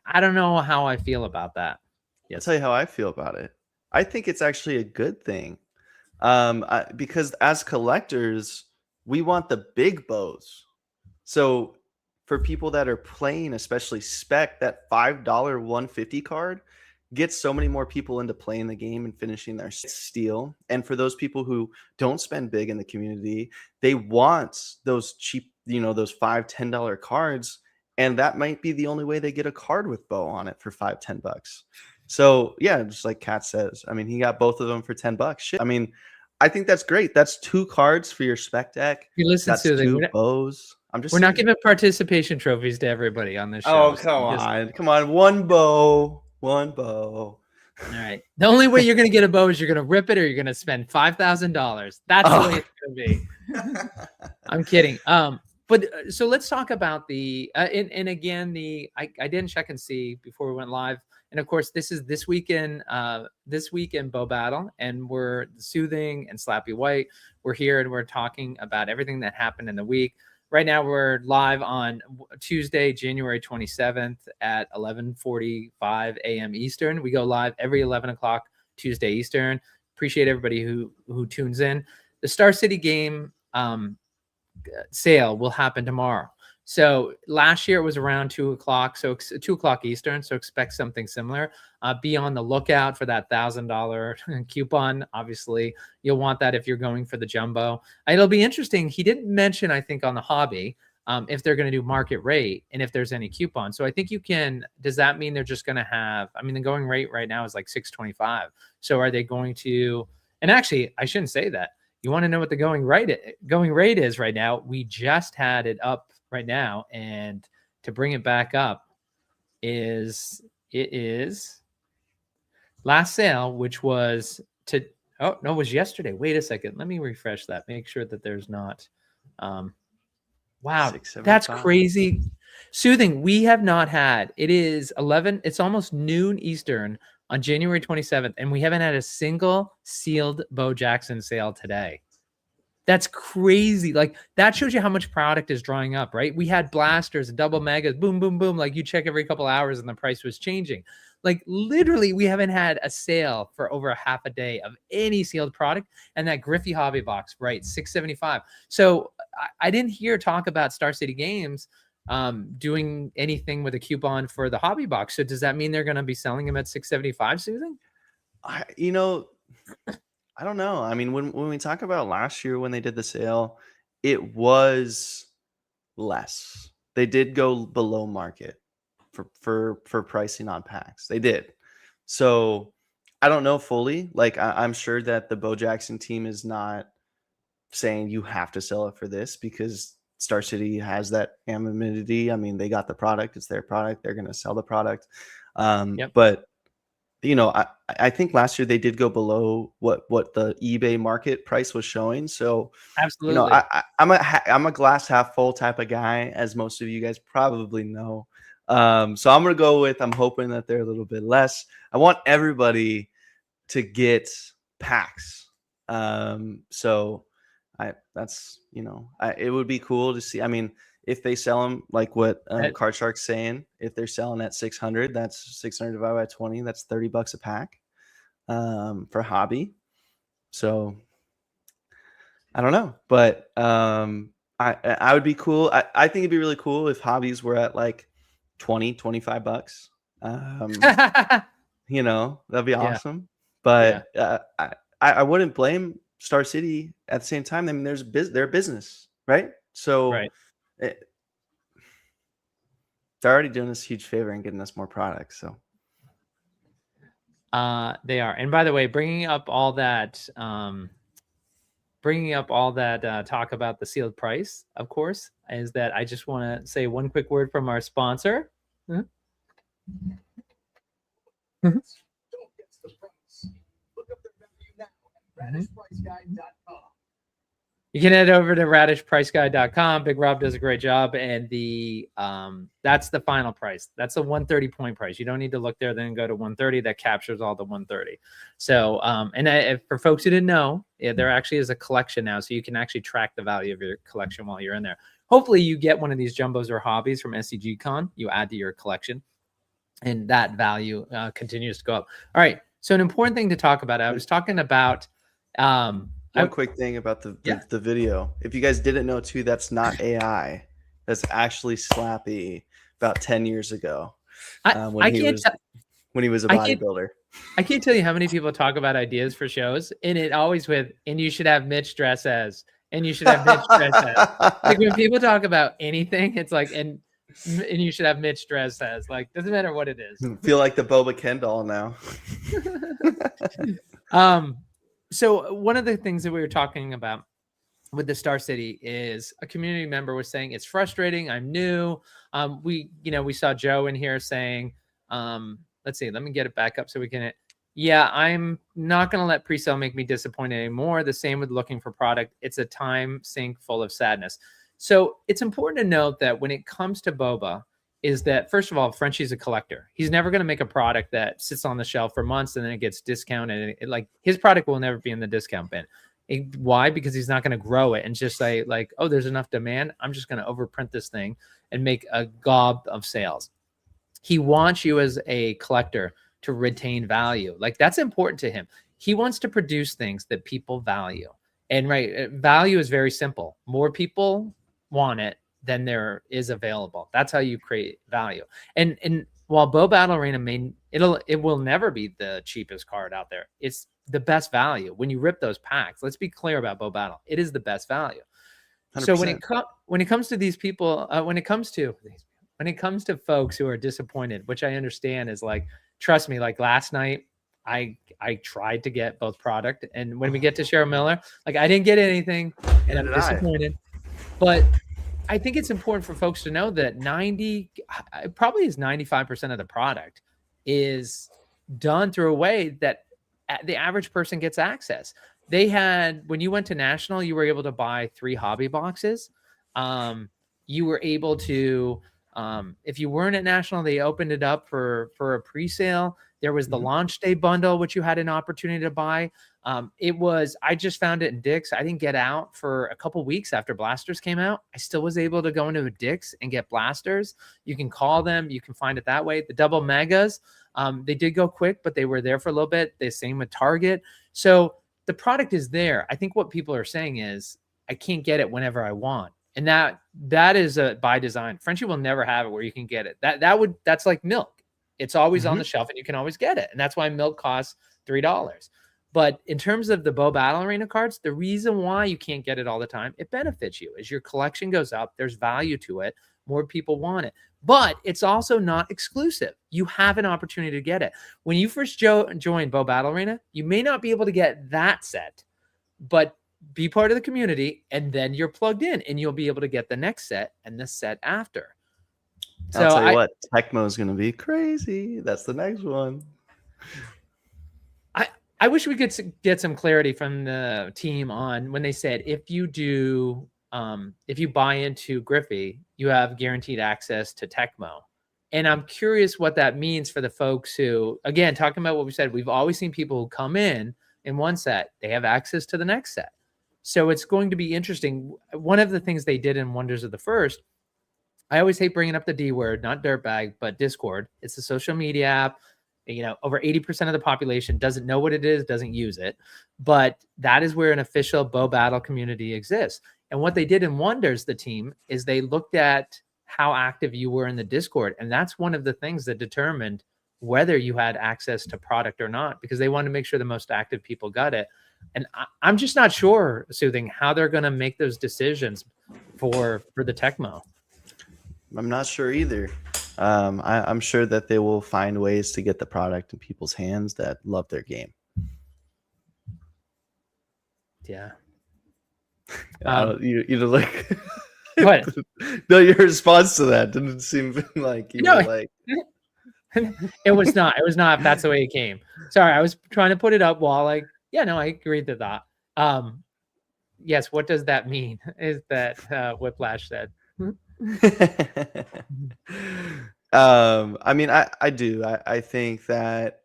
I don't know how I feel about that. Yes. I'll tell you how I feel about it. I think it's actually a good thing because as collectors, we want the big bows. So for people that are playing, especially spec, that $5 150 card gets so many more people into playing the game and finishing their steal. And for those people who don't spend big in the community, they want those cheap, those $5, $10 cards. And that might be the only way they get a card with Bo on it for $5, $10. So yeah, just like Kat says, I mean, he got both of them for $10. Shit. I mean, I think that's great. That's 2 cards for your spec deck. You listen That's to 2 bows. We're not giving participation trophies to everybody on this show. Oh, come on. 1 bow. 1 bow. All right. The only way you're going to get a bow is you're going to rip it or you're going to spend $5,000. That's the way it's going to be. I'm kidding. But so let's talk about the and again I didn't check and see before we went live. And of course, this is this weekend Bow Battle, and we're Soothing and Slappy White. We're here and we're talking about everything that happened in the week. Right now, we're live on Tuesday, January 27th at 11:45 a.m. Eastern. We go live every 11 o'clock Tuesday Eastern. Appreciate everybody who tunes in. The Star City game sale will happen tomorrow. So last year it was around 2 o'clock, so 2 o'clock Eastern. So expect something similar. Be on the lookout for that $1,000 coupon. Obviously, you'll want that if you're going for the jumbo. It'll be interesting. He didn't mention, I think, on the hobby if they're going to do market rate and if there's any coupon. So I think you can. Does that mean they're just going to have? I mean, the going rate right now is like $6.25. So are they going to? And actually, I shouldn't say that. You want to know what the going rate is right now? We just had it up right now, and to bring it back up it is last sale, which was it was yesterday. Wait a second, let me refresh that, make sure that there's not wow, that's crazy. Soothing, we have not had, it is 11, it's almost noon Eastern on January 27th, and we haven't had a single sealed Bo Jackson sale today. That's crazy. Like, that shows you how much product is drying up, right? We had blasters, double megas, boom, boom, boom. Like, you check every couple hours and the price was changing. Like, literally, we haven't had a sale for over a half a day of any sealed product. And that Griffey hobby box, right, $6.75. So I didn't hear talk about Star City Games doing anything with a coupon for the hobby box. So does that mean they're going to be selling them at $6.75, Susan? I don't know. I mean, when we talk about last year when they did the sale, it was less. They did go below market for pricing on packs. They did. So I don't know fully. Like, I'm sure that the Bo Jackson team is not saying you have to sell it for this because Star City has that anonymity. I mean, they got the product. It's their product. They're going to sell the product. But I think last year they did go below what the eBay market price was showing. So absolutely, I'm a glass half full type of guy, as most of you guys probably know. So I'm gonna go with, I'm hoping that they're a little bit less. I want everybody to get packs. So it would be cool to see. I mean, if they sell them like what Card Shark's saying, if they're selling at 600, that's 600 divided by 20. That's $30 a pack for hobby. So I don't know, but I would be cool. I think it'd be really cool if hobbies were at like $20-$25. That'd be awesome. But I wouldn't blame Star City at the same time. I mean, they're a business, right? So. Right. They're already doing us a huge favor and getting us more products. So they are. And by the way, bringing up all that talk about the sealed price, of course, is that I just want to say one quick word from our sponsor. Mm-hmm. Mm-hmm. You can head over to radishpriceguide.com. Big Rob does a great job. And that's the final price. That's a 130 point price. You don't need to look there, then go to 130. That captures all the 130. So, for folks who didn't know, there actually is a collection now. So you can actually track the value of your collection while you're in there. Hopefully you get one of these jumbos or hobbies from SCG Con. You add to your collection and that value continues to go up. All right. So an important thing to talk about, I was talking about, one quick thing about the video. If you guys didn't know too, that's not AI. That's actually Slappy about 10 years ago when he was a bodybuilder. I can't tell you how many people talk about ideas for shows, and it always and you should have Mitch dress as, and you should have Mitch dress as. Like, when people talk about anything, it's like, and you should have Mitch dress as. Like, doesn't matter what it is. I feel like the Boba Ken doll now. So one of the things that we were talking about with the Star City is a community member was saying it's frustrating. I'm new. We saw Joe in here saying, let's see, let me get it back up so we can. Yeah, I'm not going to let pre-sale make me disappointed anymore. The same with looking for product. It's a time sink full of sadness. So it's important to note that when it comes to BoBA, is that first of all, Frenchie's a collector. He's never going to make a product that sits on the shelf for months and then it gets discounted. Like his product will never be in the discount bin. Why? Because he's not going to grow it and just say like, oh, there's enough demand. I'm just going to overprint this thing and make a gob of sales. He wants you as a collector to retain value. Like that's important to him. He wants to produce things that people value. And value is very simple. More people want it than there is available. That's how you create value. And while Bo Battle Arena it will never be the cheapest card out there. It's the best value. When you rip those packs, let's be clear about Bo Battle. It is the best value. 100%. So when it comes to these people, when it comes to folks who are disappointed, which I understand is like, trust me, like last night, I tried to get both product, and when we get to Cheryl Miller, like I didn't get anything, and I'm disappointed. But I think it's important for folks to know that 95% of the product is done through a way that the average person gets access. When you went to National, you were able to buy 3 hobby boxes. You were able to, if you weren't at National, they opened it up for a pre-sale. There was the launch day bundle, which you had an opportunity to buy. I just found it in Dick's. I didn't get out for a couple weeks after Blasters came out. I still was able to go into a Dick's and get Blasters. You can call them. You can find it that way. The double megas, they did go quick, but they were there for a little bit. The same with Target. So the product is there. I think what people are saying is, I can't get it whenever I want. And that is by design. Frenchie will never have it where you can get it. That's like milk. It's always on the shelf and you can always get it. And that's why milk costs $3. But in terms of the Bo Battle Arena cards, the reason why you can't get it all the time, it benefits you. As your collection goes up, there's value to it. More people want it. But it's also not exclusive. You have an opportunity to get it. When you first join Bo Battle Arena, you may not be able to get that set, but be part of the community, and then you're plugged in and you'll be able to get the next set and the set after. I'll tell you what, Tecmo is going to be crazy. That's the next one. I wish we could get some clarity from the team on when they said, if you buy into Griffey, you have guaranteed access to Tecmo. And I'm curious what that means for the folks who, again, talking about what we said, we've always seen people who come in one set, they have access to the next set. So it's going to be interesting. One of the things they did in Wonders of the First, I always hate bringing up the D word, not dirtbag, but Discord. It's a social media app. Over 80% of the population doesn't know what it is, doesn't use it. But that is where an official Bo Battle community exists. And what they did in Wonders, the team, is they looked at how active you were in the Discord. And that's one of the things that determined whether you had access to product or not, because they wanted to make sure the most active people got it. And I'm just not sure, Soothing, how they're going to make those decisions for the Tecmo. I'm not sure either. I'm sure that they will find ways to get the product in people's hands that love their game. Yeah. You like what? No, your response to that didn't seem like you were like. It was not. It was not. If that's the way it came. Sorry, I was trying to put it up while I agree to that. Yes. What does that mean? Is that Whiplash said? I mean, I do. I think that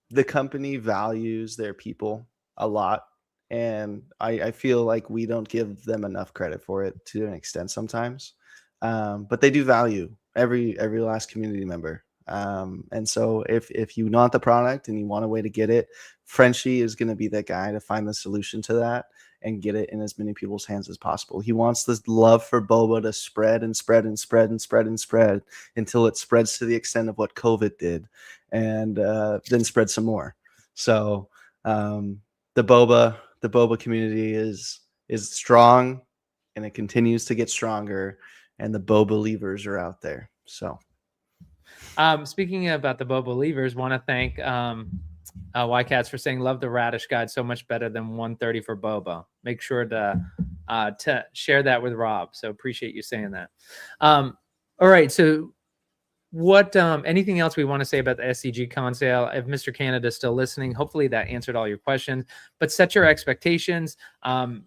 the company values their people a lot, and I feel like we don't give them enough credit for it to an extent sometimes. But they do value every last community member. And so if you want the product and you want a way to get it, Frenchie is going to be that guy to find the solution to that and get it in as many people's hands as possible. He wants this love for boba to spread and spread and spread and spread and spread until it spreads to the extent of what COVID did, and then spread some more. So the boba community is strong, and it continues to get stronger, and the boba believers are out there. So speaking about the boba believers, want to thank Ycats for saying, love the Radish guide, so much better than 130 for BoBA. Make sure to share that with Rob. So appreciate you saying that. All right. So what, anything else we want to say about the SCG con sale? If Mr. Canada is still listening, hopefully that answered all your questions, but set your expectations.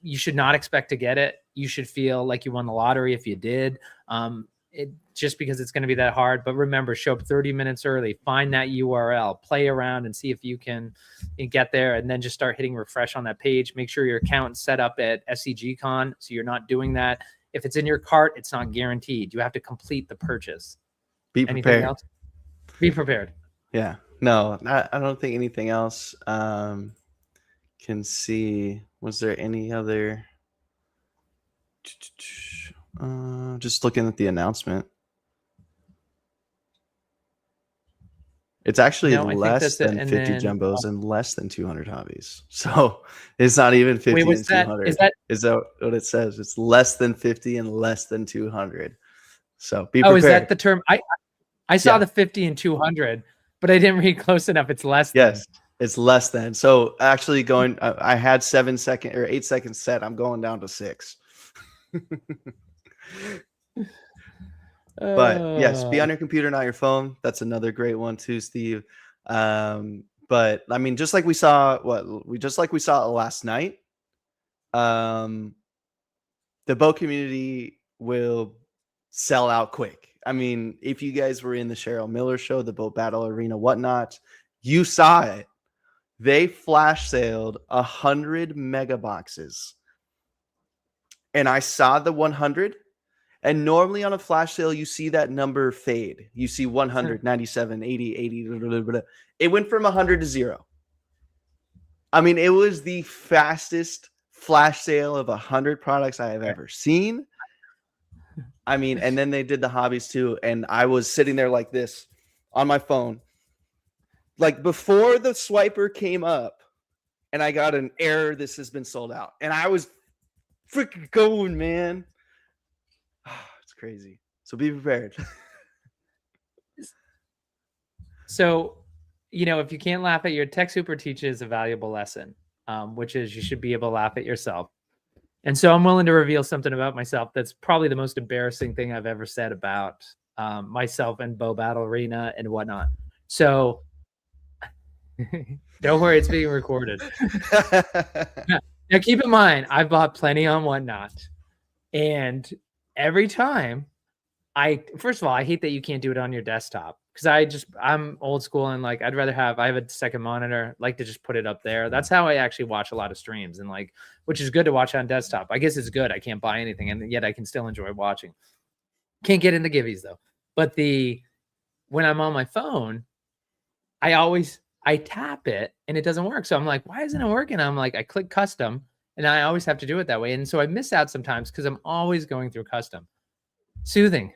You should not expect to get it. You should feel like you won the lottery if you did. Just because it's going to be that hard. But remember, show up 30 minutes early, find that URL, play around and see if you can get there, and then just start hitting refresh on that page. Make sure your account's set up at SCG Con so you're not doing that. If it's in your cart, it's not guaranteed. You have to complete the purchase. Be prepared. Anything else? Be prepared. Yeah. No, I don't think anything else. Can see, was there any other? Just looking at the announcement. It's actually less than 50 jumbos and less than 200 hobbies. So it's not even 50 and 200. Is that what it says? It's less than 50 and less than 200. So be prepared. Oh, is that the term? I saw the 50 and 200, but I didn't read close enough. It's less than. Yes, it's less than. So actually going, I had 7 second or 8 seconds set. I'm going down to 6. But yes, be on your computer, not your phone. That's another great one too, Steve. But I mean, just like we saw last night, the boat community will sell out quick. I mean, if you guys were in the Cheryl Miller show, the boat battle arena, whatnot, you saw it. They flash sailed 100 mega boxes, and I saw the 100. And normally on a flash sale, you see that number fade. You see 100, 97, 80, 80. Blah, blah, blah. It went from 100 to 0. I mean, it was the fastest flash sale of 100 products I have ever seen. I mean, and then they did the hobbies too. And I was sitting there like this on my phone. Like before the swiper came up and I got an error, this has been sold out. And I was freaking going, man. It's crazy. So be prepared. So, if you can't laugh at your Tech Super teaches a valuable lesson, which is you should be able to laugh at yourself. And so I'm willing to reveal something about myself that's probably the most embarrassing thing I've ever said about myself and Bow Battle Arena and whatnot. So don't worry, it's being recorded. Now keep in mind, I bought plenty on Whatnot. And every time first of all, I hate that you can't do it on your desktop because I'm old school and like I'd rather I have a second monitor, like to just put it up there. That's how I actually watch a lot of streams, and like, which is good to watch on desktop. I guess it's good. I can't buy anything, and yet I can still enjoy watching. Can't get into givvies though. But when I'm on my phone, I tap it and it doesn't work. So I'm like, why isn't it working? I'm like, I click custom and I always have to do it that way. And so I miss out sometimes because I'm always going through custom. Soothing.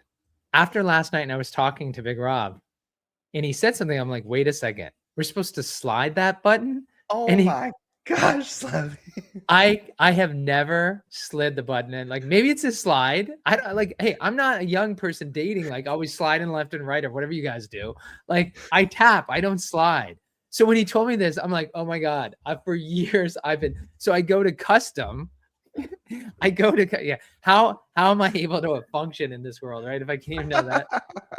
After last night and I was talking to Big Rob and he said something, I'm like, wait a second. We're supposed to slide that button? Oh and my gosh, Slavy. I have never slid the button in. Like maybe it's a slide. Hey, I'm not a young person dating, like always sliding left and right or whatever you guys do. Like I tap, I don't slide. So when he told me this, I'm like, oh my God, for years so I go to custom. How am I able to function in this world, right? If I can't even know that.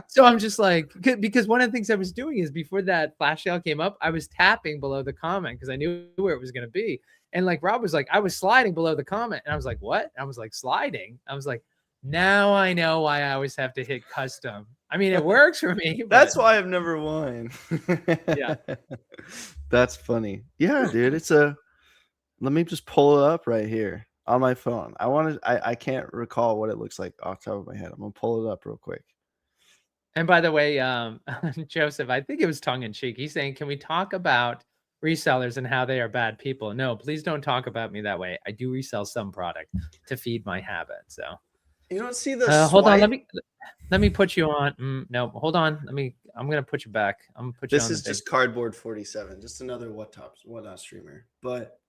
So I'm just like, because one of the things I was doing is before that flash sale came up, I was tapping below the comment because I knew where it was going to be. And like Rob was like, I was sliding below the comment. And I was like, what? I was like, sliding. I was like, now I know why I always have to hit custom. I mean, it works for me. But... That's why I've never won. Yeah. That's funny. Yeah, dude. Let me just pull it up right here on my phone. I can't recall what it looks like off the top of my head. I'm going to pull it up real quick. And by the way, Joseph, I think it was tongue in cheek. He's saying, can we talk about resellers and how they are bad people? No, please don't talk about me that way. I do resell some product to feed my habit. So you don't see the hold on. Let me put you on. No, hold on. I'm going to put you back. I'm going to put you on. This is just Cardboard 47, just another Whatnot streamer. But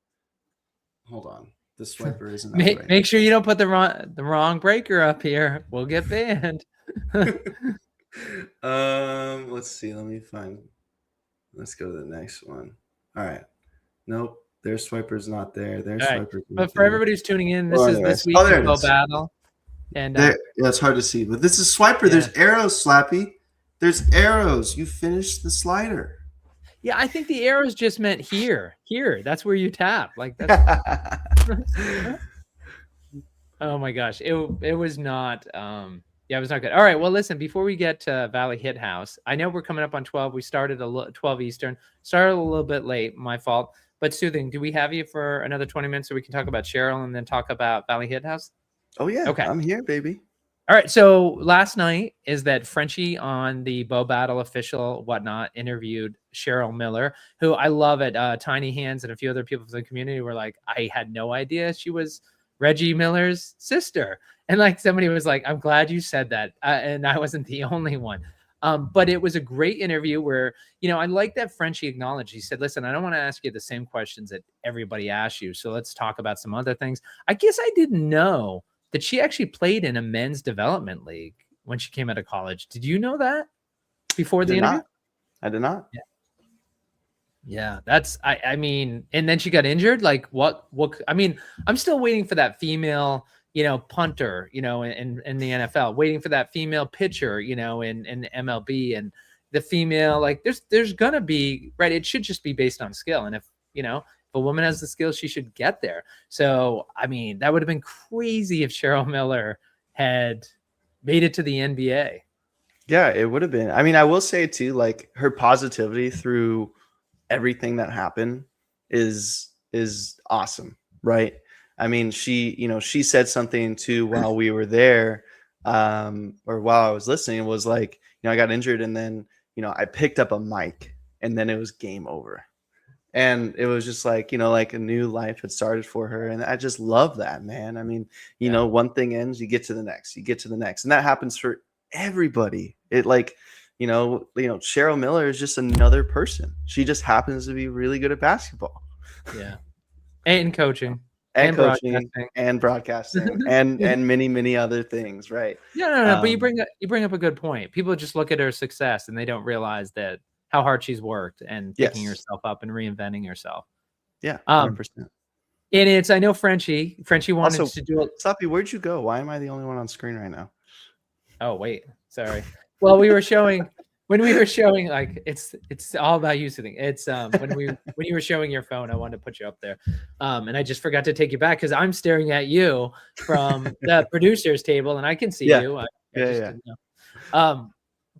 hold on. The swiper isn't right. Make sure you don't put the wrong breaker up here. We'll get banned. Let's see. Let's go to the next one. All right. Nope. Their swiper's not there. Their All right. swiper's not But for there. everybody who's tuning in, this Oh, is anyways. this week's Oh, there it Bo is. Battle. And Yeah, it's hard to see, but this is swiper. Yeah. There's arrows, Slappy. There's arrows. You finished the slider. yeah, I think the arrows just meant here. Here. That's where you tap. Like that's oh my gosh. It was not yeah, it was not good. All right. Well, listen, before we get to Valley Hit House, I know we're coming up on 12. We started 12 Eastern, started a little bit late, my fault. But Soothing, do we have you for another 20 minutes so we can talk about Cheryl and then talk about Valley Hit House? Oh yeah. Okay. I'm here, baby. All right. So last night is that Frenchie on the Bo Battle official whatnot interviewed Cheryl Miller, who I love it. Tiny Hands and a few other people from the community were like, I had no idea she was Reggie Miller's sister. And like somebody was like, I'm glad you said that. And I wasn't the only one. But it was a great interview where, you know, I like that Frenchie acknowledged. He said, listen, I don't want to ask you the same questions that everybody asks you. So let's talk about some other things. I guess I didn't know that she actually played in a men's development league when she came out of college. Did you know that before the interview? I did not. Yeah. Yeah, that's I mean, and then she got injured. Like what I mean, I'm still waiting for that female, you know, punter, you know, in the NFL, waiting for that female pitcher, you know, in MLB, and the female, like there's gonna be, right, it should just be based on skill. And if, you know, if a woman has the skills, she should get there. So I mean, that would have been crazy if Cheryl Miller had made it to the NBA. Yeah, it would have been. I mean, I will say too, like her positivity through everything that happened is awesome, right? I mean, she said something too while we were there, or while I was listening, was like, I got injured and then, I picked up a mic and then it was game over. And it was just like, like a new life had started for her. And I just love that, man. I mean, one thing ends, you get to the next, and that happens for everybody. It like, Cheryl Miller is just another person. She just happens to be really good at basketball. Yeah. And coaching. And broadcasting and many other things, right? No. But you bring up a good point. People just look at her success and they don't realize that how hard she's worked and picking herself up and reinventing herself. Yeah, 100%. And it's, I know Frenchie wanted also, to do it. Sloppy, where'd you go? Why am I the only one on screen right now? Oh, wait, sorry. Well, when we were showing, like it's all about you, Soothing. It's when you were showing your phone, I wanted to put you up there, and I just forgot to take you back because I'm staring at you from the producer's table and I can see you.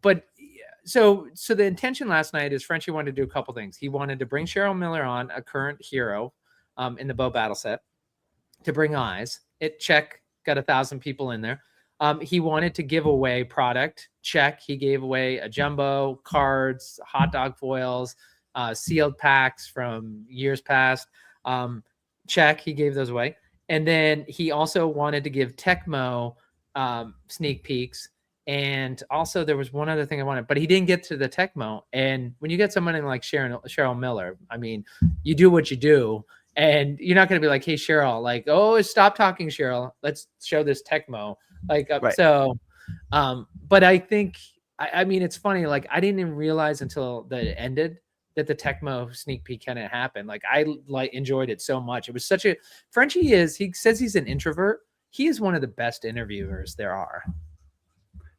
But so the intention last night is Frenchie wanted to do a couple things. He wanted to bring Cheryl Miller on, a current hero, in the Bo Battle set, to bring eyes. Got 1,000 people in there. He wanted to give away product. Check. He gave away a jumbo, cards, hot dog foils, sealed packs from years past. Check. He gave those away. And then he also wanted to give Tecmo sneak peeks. And also there was one other thing I wanted, but he didn't get to the Tecmo. And when you get someone like Cheryl Miller, I mean, you do what you do. And you're not going to be like, hey, Cheryl, like, oh, stop talking, Cheryl. Let's show this Tecmo. Like, right. So, but I think, I mean, it's funny. Like, I didn't even realize until that it ended that the Tecmo sneak peek kind of happened. Like, I enjoyed it so much. It was such a, Frenchie he says he's an introvert. He is one of the best interviewers there are.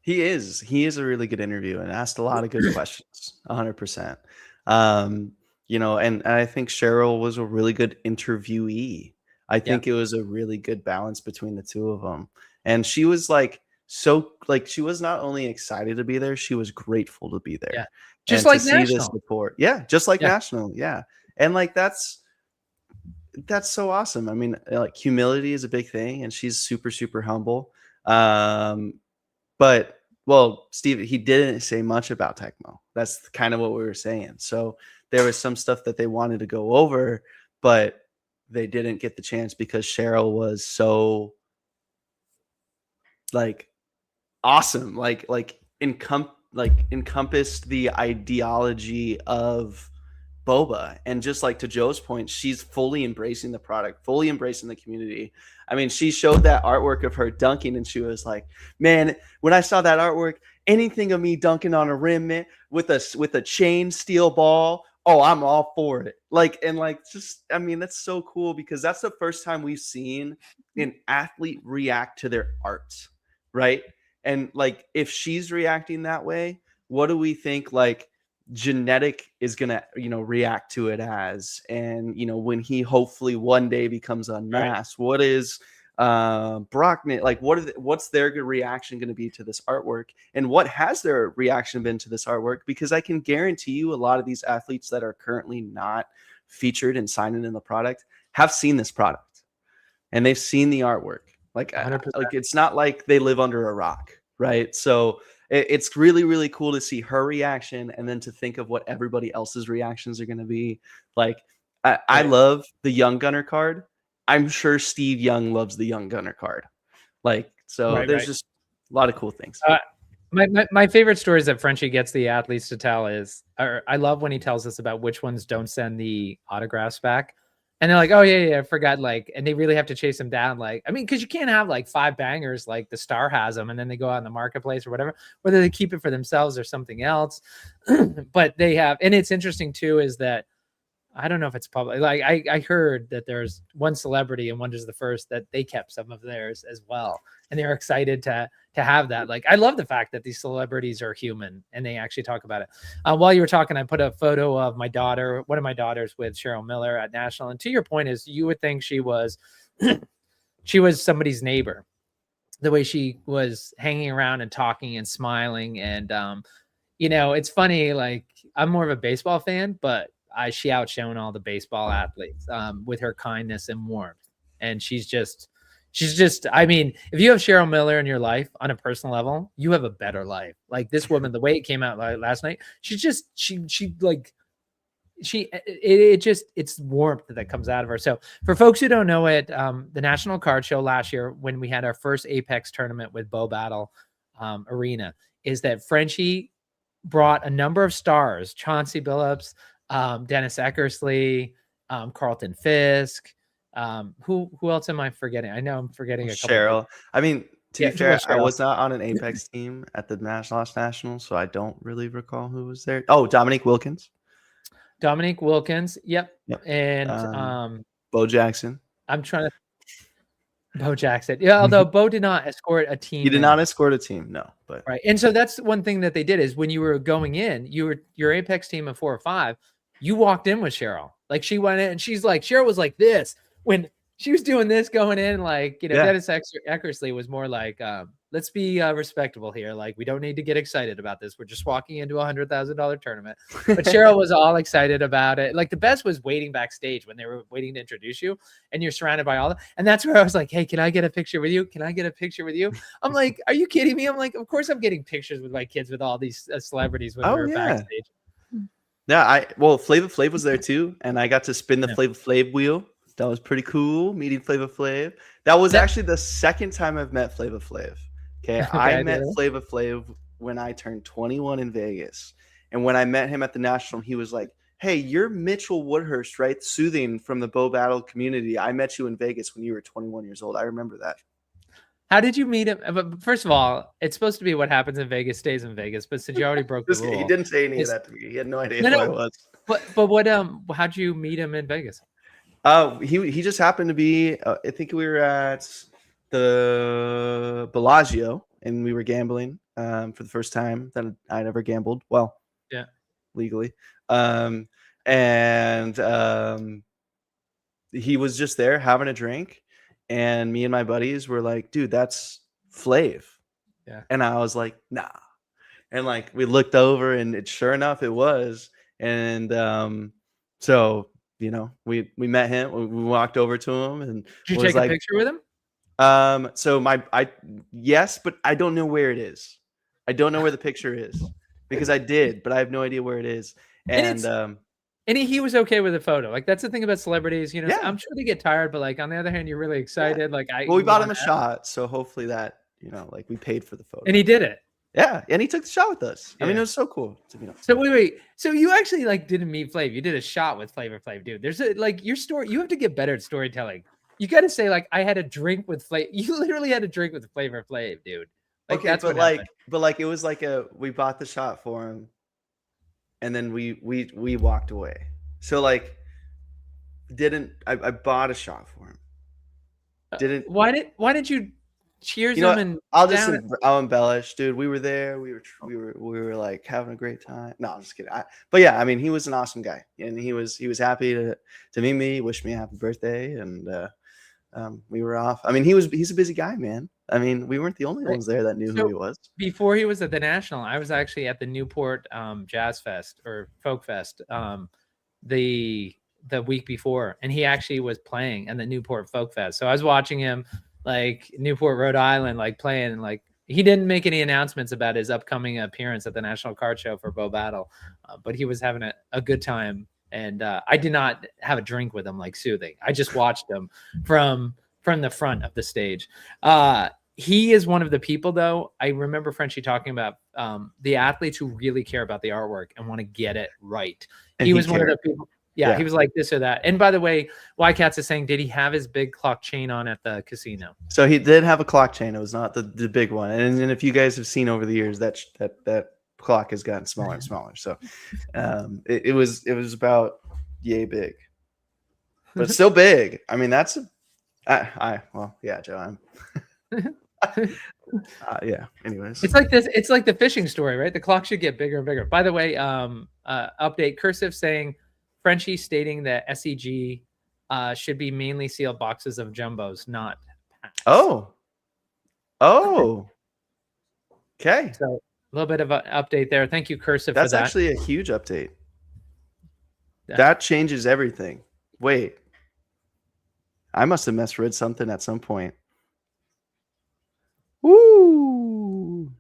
He is a really good interviewer and asked a lot of good questions, 100%. And I think Cheryl was a really good interviewee. I think it was a really good balance between the two of them. And she was she was not only excited to be there, she was grateful to be there. Yeah. Just like National. See the support. Yeah, just like National. Yeah. And like that's so awesome. I mean, like humility is a big thing and she's super, super humble. But well, Steve, he didn't say much about Tecmo. That's kind of what we were saying. So there was some stuff that they wanted to go over, but they didn't get the chance because Cheryl was so awesome, encompassed the ideology of BoBA. And just like to Joe's point, she's fully embracing the product, fully embracing the community. I mean, she showed that artwork of her dunking and she was like, man, when I saw that artwork, anything of me dunking on a rim, man, with a chain steel ball oh, I'm all for it. Like, and like, just, I mean, that's so cool because that's the first time we've seen an athlete react to their art, right? And like, if she's reacting that way, what do we think like genetic is gonna, react to it as? And when he hopefully one day becomes unmasked, what is Brockman, like what's their good reaction going to be to this artwork, and what has their reaction been to this artwork? Because I can guarantee you a lot of these athletes that are currently not featured and signed in the product have seen this product and they've seen the artwork. Like it's not like they live under a rock, right? So it's really, really cool to see her reaction and then to think of what everybody else's reactions are going to be. Like I love the Young Gunner card. I'm sure Steve Young loves the Young Gunner card. Like, so there's just a lot of cool things. My favorite stories that Frenchie gets the athletes to tell is, I love when he tells us about which ones don't send the autographs back. And they're like, oh yeah, I forgot. Like, and they really have to chase them down. Like, I mean, because you can't have like 5 bangers like the Star has them, and then they go out in the marketplace or whatever, whether they keep it for themselves or something else. But they have, and it's interesting too, is that I don't know if it's public. Like I heard that there's one celebrity, and Wonder's the first, that they kept some of theirs as well, and they're excited to have that. Like, I love the fact that these celebrities are human and they actually talk about it. While you were talking, I put a photo of my daughter, one of my daughters, with Cheryl Miller at National. And to your point is, you would think she was she was somebody's neighbor, the way she was hanging around and talking and smiling. And it's funny. Like, I'm more of a baseball fan, but she outshone all the baseball athletes with her kindness and warmth. And she's just, I mean, if you have Cheryl Miller in your life on a personal level, you have a better life. Like, this woman, the way it came out last night, it's warmth that comes out of her. So for folks who don't know it, the National Card Show last year, when we had our first Apex tournament with Bo Battle Arena, is that Frenchie brought a number of stars, Chauncey Billups, Dennis Eckersley, Carlton Fisk. Who else am I forgetting? I know I'm forgetting a couple. Cheryl. I mean, to be fair, I was not on an Apex team at the last national, so I don't really recall who was there. Oh, Dominique Wilkins. Yep. And Bo Jackson. I'm trying to. Bo Jackson. Yeah, although Bo did not escort a team. He did not escort a team, no. But right. And so that's one thing that they did, is when you were going in, your Apex team of 4 or 5, you walked in with Cheryl. Like, she went in and she's like, Cheryl was like this when she was doing this going in, like, Dennis Eckersley was more like, let's be respectable here. Like, we don't need to get excited about this. We're just walking into $100,000 tournament. But Cheryl was all excited about it. Like, the best was waiting backstage when they were waiting to introduce you, and you're surrounded by all that. And that's where I was like, hey, can I get a picture with you? Can I get a picture with you? I'm like, are you kidding me? I'm like, of course I'm getting pictures with my kids with all these celebrities when we're backstage. Yeah, Flava Flav was there too, and I got to spin the Flava Flav wheel. That was pretty cool, meeting Flava Flav. That was actually the second time I've met Flava Flav. Okay, I met Flava Flav when I turned 21 in Vegas. And when I met him at the National, he was like, hey, you're Mitchell Woodhurst, right? Soothing from the Bo Battle community. I met you in Vegas when you were 21 years old. I remember that. How did you meet him? But first of all, it's supposed to be what happens in Vegas stays in Vegas. But since you already broke the rule, he didn't say any of that to me. He had no idea what it was. But what? How'd you meet him in Vegas? He just happened to be. I think we were at the Bellagio, and we were gambling for the first time that I'd ever gambled. Well, yeah, legally. He was just there having a drink. And me and my buddies were like, dude, that's Flav. Yeah. And I was like, nah. And like, we looked over, and sure enough, it was. And so, we met him. We walked over to him, and did you take a picture with him? So yes, but I don't know where it is. I don't know where the picture is, because I did, but I have no idea where it is. And he was okay with the photo. Like, that's the thing about celebrities, I'm sure they get tired, but like, on the other hand, you're really excited. Like, we bought him a shot, so hopefully that, like, we paid for the photo. And he did it. Yeah, and he took the shot with us. Yeah. I mean, it was so cool. So wait. So you actually like didn't meet Flav. You did a shot with Flavor Flav, dude. There's your story. You have to get better at storytelling. You got to say, like, I had a drink with Flav. You literally had a drink with Flavor Flav, dude. Like, okay, that's but like it was like we bought the shot for him. and then we walked away. So like, I bought a shot for him. Why did you cheers You know him what? and I'll embellish, dude. We were there. We were like having a great time. No, I'm just kidding. But yeah, I mean, he was an awesome guy, and he was happy to meet me, wish me a happy birthday, and we were off. I mean, he's a busy guy, man. I mean, we weren't the only ones there that knew who he was. Before he was at the National, I was actually at the Newport Jazz Fest or Folk Fest the week before, and he actually was playing in the Newport Folk Fest. So I was watching him like Newport, Rhode Island, like playing, and like he didn't make any announcements about his upcoming appearance at the National Card Show for Bo Battle, but he was having a good time. And I did not have a drink with him like Soothing. I just watched him from the front of the stage. He is one of the people, though. I remember Frenchie talking about the athletes who really care about the artwork and want to get it right. And he was one of the people. Yeah, he was like this or that. And by the way, Cats is saying, did he have his big clock chain on at the casino? So he did have a clock chain. It was not the big one. And if you guys have seen over the years, that clock has gotten smaller and smaller. So it was about yay big, but still big. I mean, that's yeah, Joe. Yeah. Anyways, it's like this. It's like the fishing story, right? The clock should get bigger and bigger. By the way, update cursive saying Frenchie stating that SCG should be mainly sealed boxes of jumbos, not packs. Oh. Okay. So a little bit of an update there. Thank you, cursive. That's for that. actually a huge update. Yeah. That changes everything. Wait. I must have misread something at some point. Woo!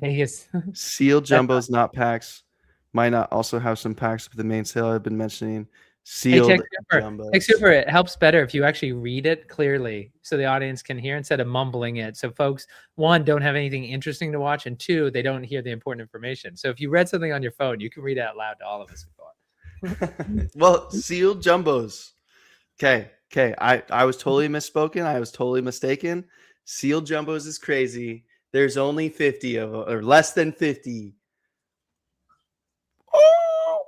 Vegas. Sealed jumbos, not packs. Might not also have some packs with the main sale I've been mentioning. Sealed jumbos. Hey, Super, it helps better if you actually read it clearly so the audience can hear instead of mumbling it. So folks, one, don't have anything interesting to watch, and two, they don't hear the important information. So if you read something on your phone, you can read it out loud to all of us. Well, sealed jumbos. Okay. I was totally misspoken. I was totally mistaken. Sealed jumbos is crazy. There's only 50 of them, or less than 50. Oh,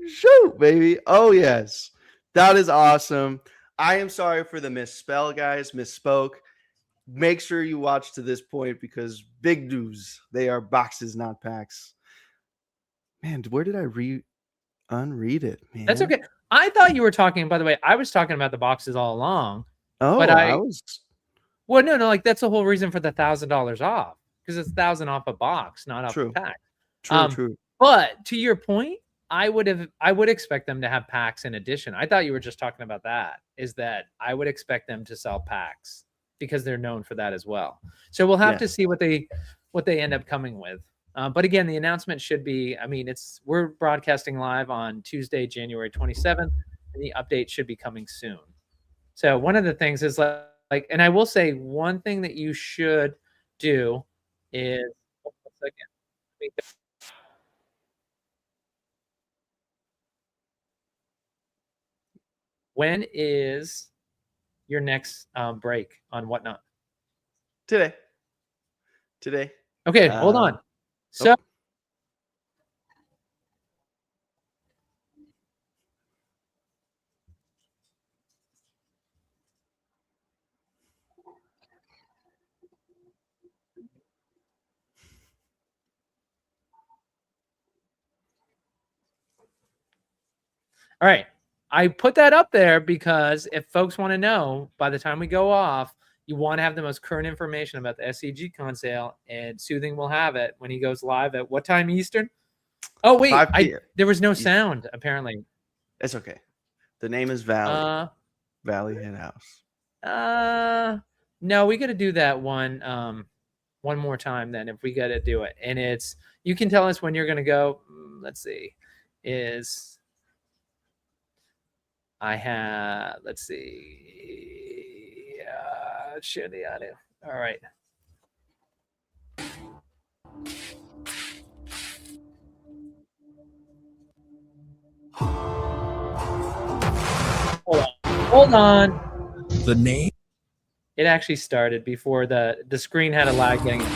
shoot, baby. Oh, yes. That is awesome. I am sorry for the misspell, guys. Misspoke. Make sure you watch to this point because big news. They are boxes, not packs. Man, where did I unread it, man? That's okay. I thought you were talking, by the way, I was talking about the boxes all along. Oh, but I was. Well, no, like that's the whole reason for the $1,000 off, because it's $1,000 off a box, not off a pack. True. But to your point, I would expect them to have packs in addition. I thought you were just talking about that. Is that I would expect them to sell packs because they're known for that as well. So we'll have to see what they end up coming with. But again, the announcement should be, I mean, we're broadcasting live on Tuesday, January 27th, and the update should be coming soon. So one of the things is like, and I will say one thing that you should do is, when is your next break on Whatnot? Today. Okay, hold on. So all right. I put that up there because if folks want to know, by the time we go off, you want to have the most current information about the SCG con sale, and Soothing will have it when he goes live at what time Eastern? Oh, wait. There was no sound, apparently. It's okay. The name is Valley. Valley Head House. No, we got to do that one more time then if we got to do it. And you can tell us when you're going to go. Let's see. Let's see. Share the audio. All right. Hold on. The name? It actually started before the screen had a lag getting it.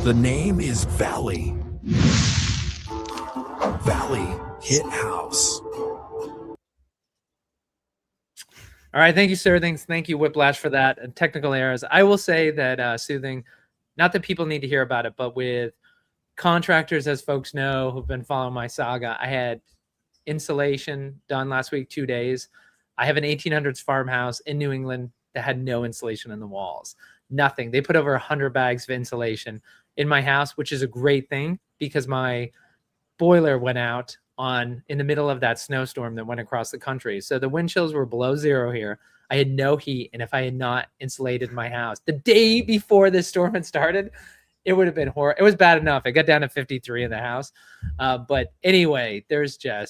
The name is Valley. Valley Hit House. All right, thank you, sir. Thank you, Whiplash, for that. Technical errors. I will say that Soothing, not that people need to hear about it, but with contractors, as folks know, who've been following my saga, I had insulation done last week, 2 days. I have an 1800s farmhouse in New England that had no insulation in the walls. Nothing. They put over 100 bags of insulation in my house, which is a great thing because my boiler went out in the middle of that snowstorm that went across the country. So the wind chills were below zero here. I had no heat. And if I had not insulated my house the day before this storm had started, it would have been horrible. It was bad enough. It got down to 53 in the house. But anyway, there's a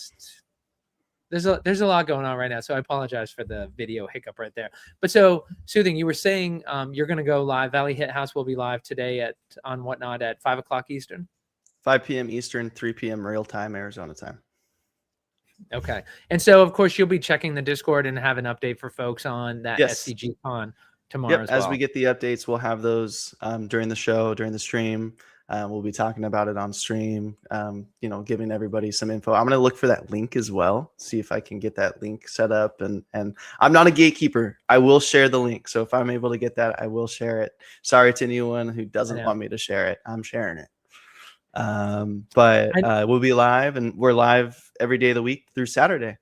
lot going on right now. So I apologize for the video hiccup right there. But so Soothing, you were saying you're going to go live. Valley Hit House will be live today on Whatnot at 5 o'clock Eastern. 5 p.m. Eastern, 3 p.m. real time, Arizona time. Okay. And so, of course, you'll be checking the Discord and have an update for folks on that SCG Con tomorrow as well. As we get the updates, we'll have those during the show, during the stream. We'll be talking about it on stream, giving everybody some info. I'm going to look for that link as well, see if I can get that link set up. And I'm not a gatekeeper. I will share the link. So if I'm able to get that, I will share it. Sorry to anyone who doesn't want me to share it. I'm sharing it. But we'll be live, and we're live every day of the week through Saturday.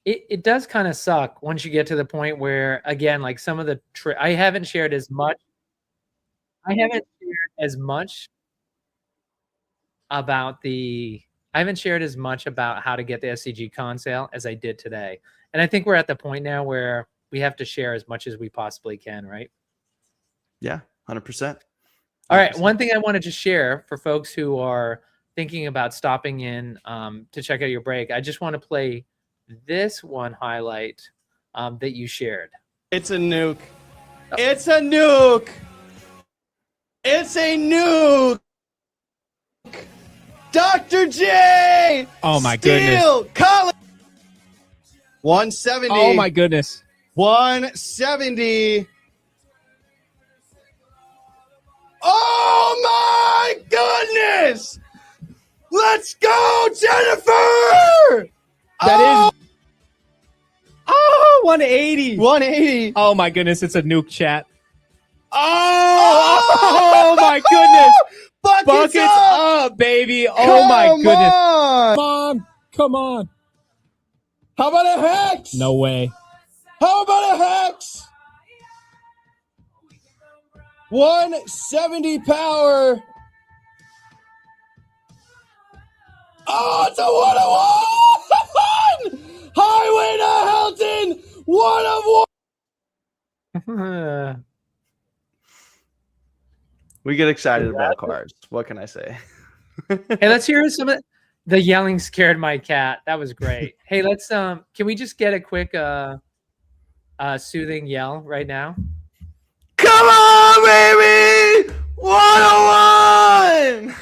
It does kind of suck once you get to the point where, again, like some of the I haven't shared as much. I haven't shared as much about how to get the SCG Con sale as I did today. And I think we're at the point now where we have to share as much as we possibly can, right? Yeah, 100%. All right. One thing I wanted to share for folks who are thinking about stopping in to check out your break, I just want to play this one highlight that you shared. It's a nuke. It's a nuke. It's a nuke. Dr. J. Oh my Steel goodness. College. 170. Oh my goodness. 170. Oh my goodness! Let's go, Jennifer! That is 180. 180. Oh my goodness, it's a nuke chat. Oh, my goodness. Buckets up, baby. Oh my goodness. Come on. How about a hex? No way. How about a hex? 170 power. Oh, it's a 101! Highway to Helton! 1 of 1! We get excited about cars. What can I say? Hey, let's hear some of the yelling scared my cat. That was great. Hey, let's can we just get a quick soothing yell right now? Come on, baby! 101!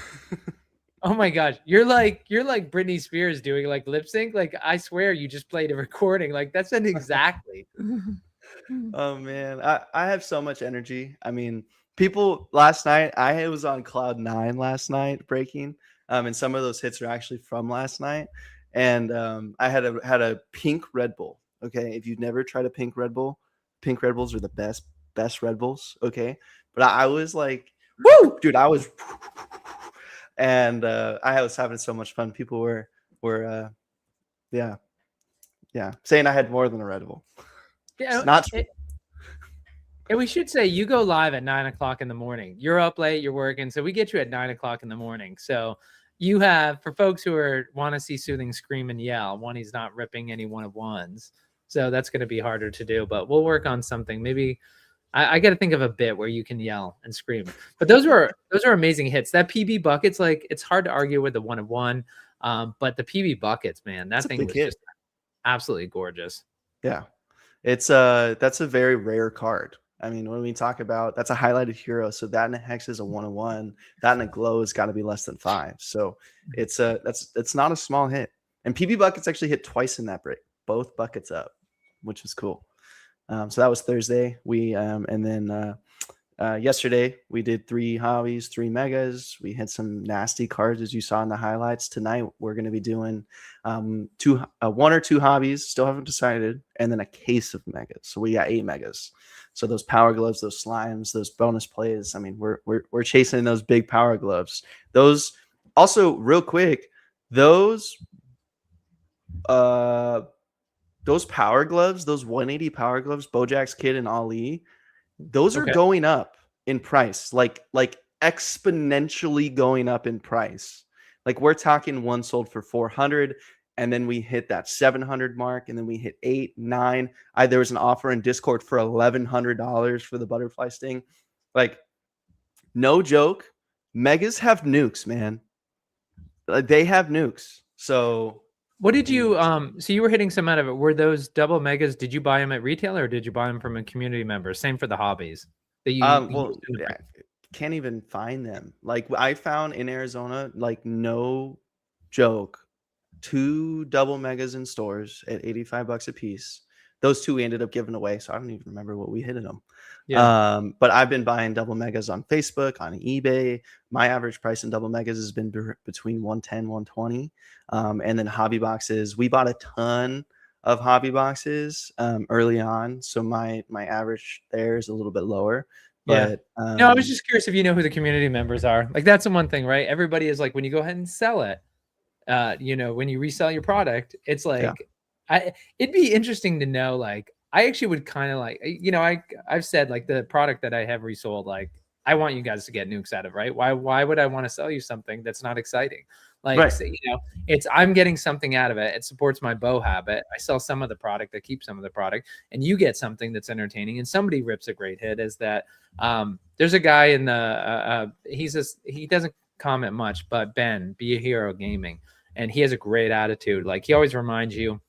Oh my gosh, you're like Britney Spears doing like lip sync. Like I swear you just played a recording. Like that's an exactly. Oh man, I have so much energy. I mean, people last night, I was on cloud 9 last night breaking, and some of those hits are actually from last night. And I had a pink Red Bull. Okay, if you've never tried a pink Red Bull, pink Red Bulls are the best Red Bulls. Okay, but I was like, woo, dude, I was. And I was having so much fun. People were saying I had more than a Red Bull. Yeah, it's not true. And we should say you go live at 9 o'clock in the morning. You're up late, you're working, so we get you at 9 o'clock in the morning. So you have, for folks who want to see Soothing scream and yell, one, he's not ripping any 1 of 1s, so that's going to be harder to do. But we'll work on something. Maybe I got to think of a bit where you can yell and scream. But those are amazing hits. That PB buckets, like it's hard to argue with the 1 of 1, but the PB buckets, man, that thing was just absolutely gorgeous. Yeah, that's a very rare card. I mean, when we talk about that's a highlighted hero, so that in a hex is a 1 of 1. That in a glow has got to be less than 5. So it's not a small hit. And PB buckets actually hit twice in that break, both buckets up, which is cool. So that was Thursday. We and then Yesterday we did 3 hobbies, 3 megas. We had some nasty cards as you saw in the highlights. Tonight we're going to be doing 1 or 2 hobbies, still haven't decided, and then a case of megas. So we got 8 megas. So those power gloves, those slimes, those bonus plays. I mean, we're chasing those big power gloves. Those also real quick, those power gloves, those 180 power gloves, Bojack's Kid and Ali, those are going up in price, like exponentially going up in price. Like we're talking one sold for 400, and then we hit that 700 mark, and then we hit 8, 9. There was an offer in Discord for $1,100 for the butterfly sting. Like, no joke, megas have nukes, man. They have nukes. So what did you so you were hitting some out of it. Were those double megas, did you buy them at retail or did you buy them from a community member? Same for the hobbies that you can't even find them. Like I found in Arizona, like no joke, 2 double megas in stores at $85 a piece. Those 2 we ended up giving away, so I don't even remember what we hit in them. Yeah. But I've been buying double megas on Facebook, on eBay. My average price in double megas has been between 110, 120. And then hobby boxes, we bought a ton of hobby boxes early on, so my average there is a little bit lower. But no, I was just curious if you know who the community members are. Like that's the one thing, right? Everybody is like, when you go ahead and sell it, when you resell your product, it's like it'd be interesting to know. Like I actually would kind of like, I've said like the product that I have resold, like I want you guys to get nukes out of, right? Why would I want to sell you something that's not exciting? Like, it's, I'm getting something out of it. It supports my bow habit. I sell some of the product, I keep some of the product, and you get something that's entertaining. And somebody rips a great hit is that there's a guy in the, he doesn't comment much, but Ben, Be a Hero Gaming. And he has a great attitude. Like he always reminds you,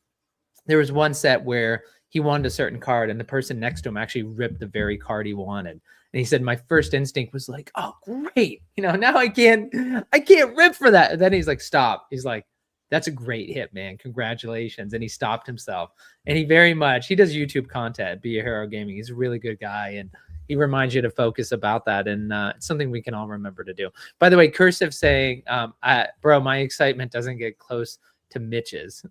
there was one set where he wanted a certain card and the person next to him actually ripped the very card he wanted. And he said, my first instinct was like, oh, great. Now I can't rip for that. And then he's like, stop. He's like, that's a great hit, man. Congratulations. And he stopped himself. And he does YouTube content, Be a Hero Gaming. He's a really good guy. And he reminds you to focus about that. And it's something we can all remember to do. By the way, Cursive saying, bro, my excitement doesn't get close to Mitch's.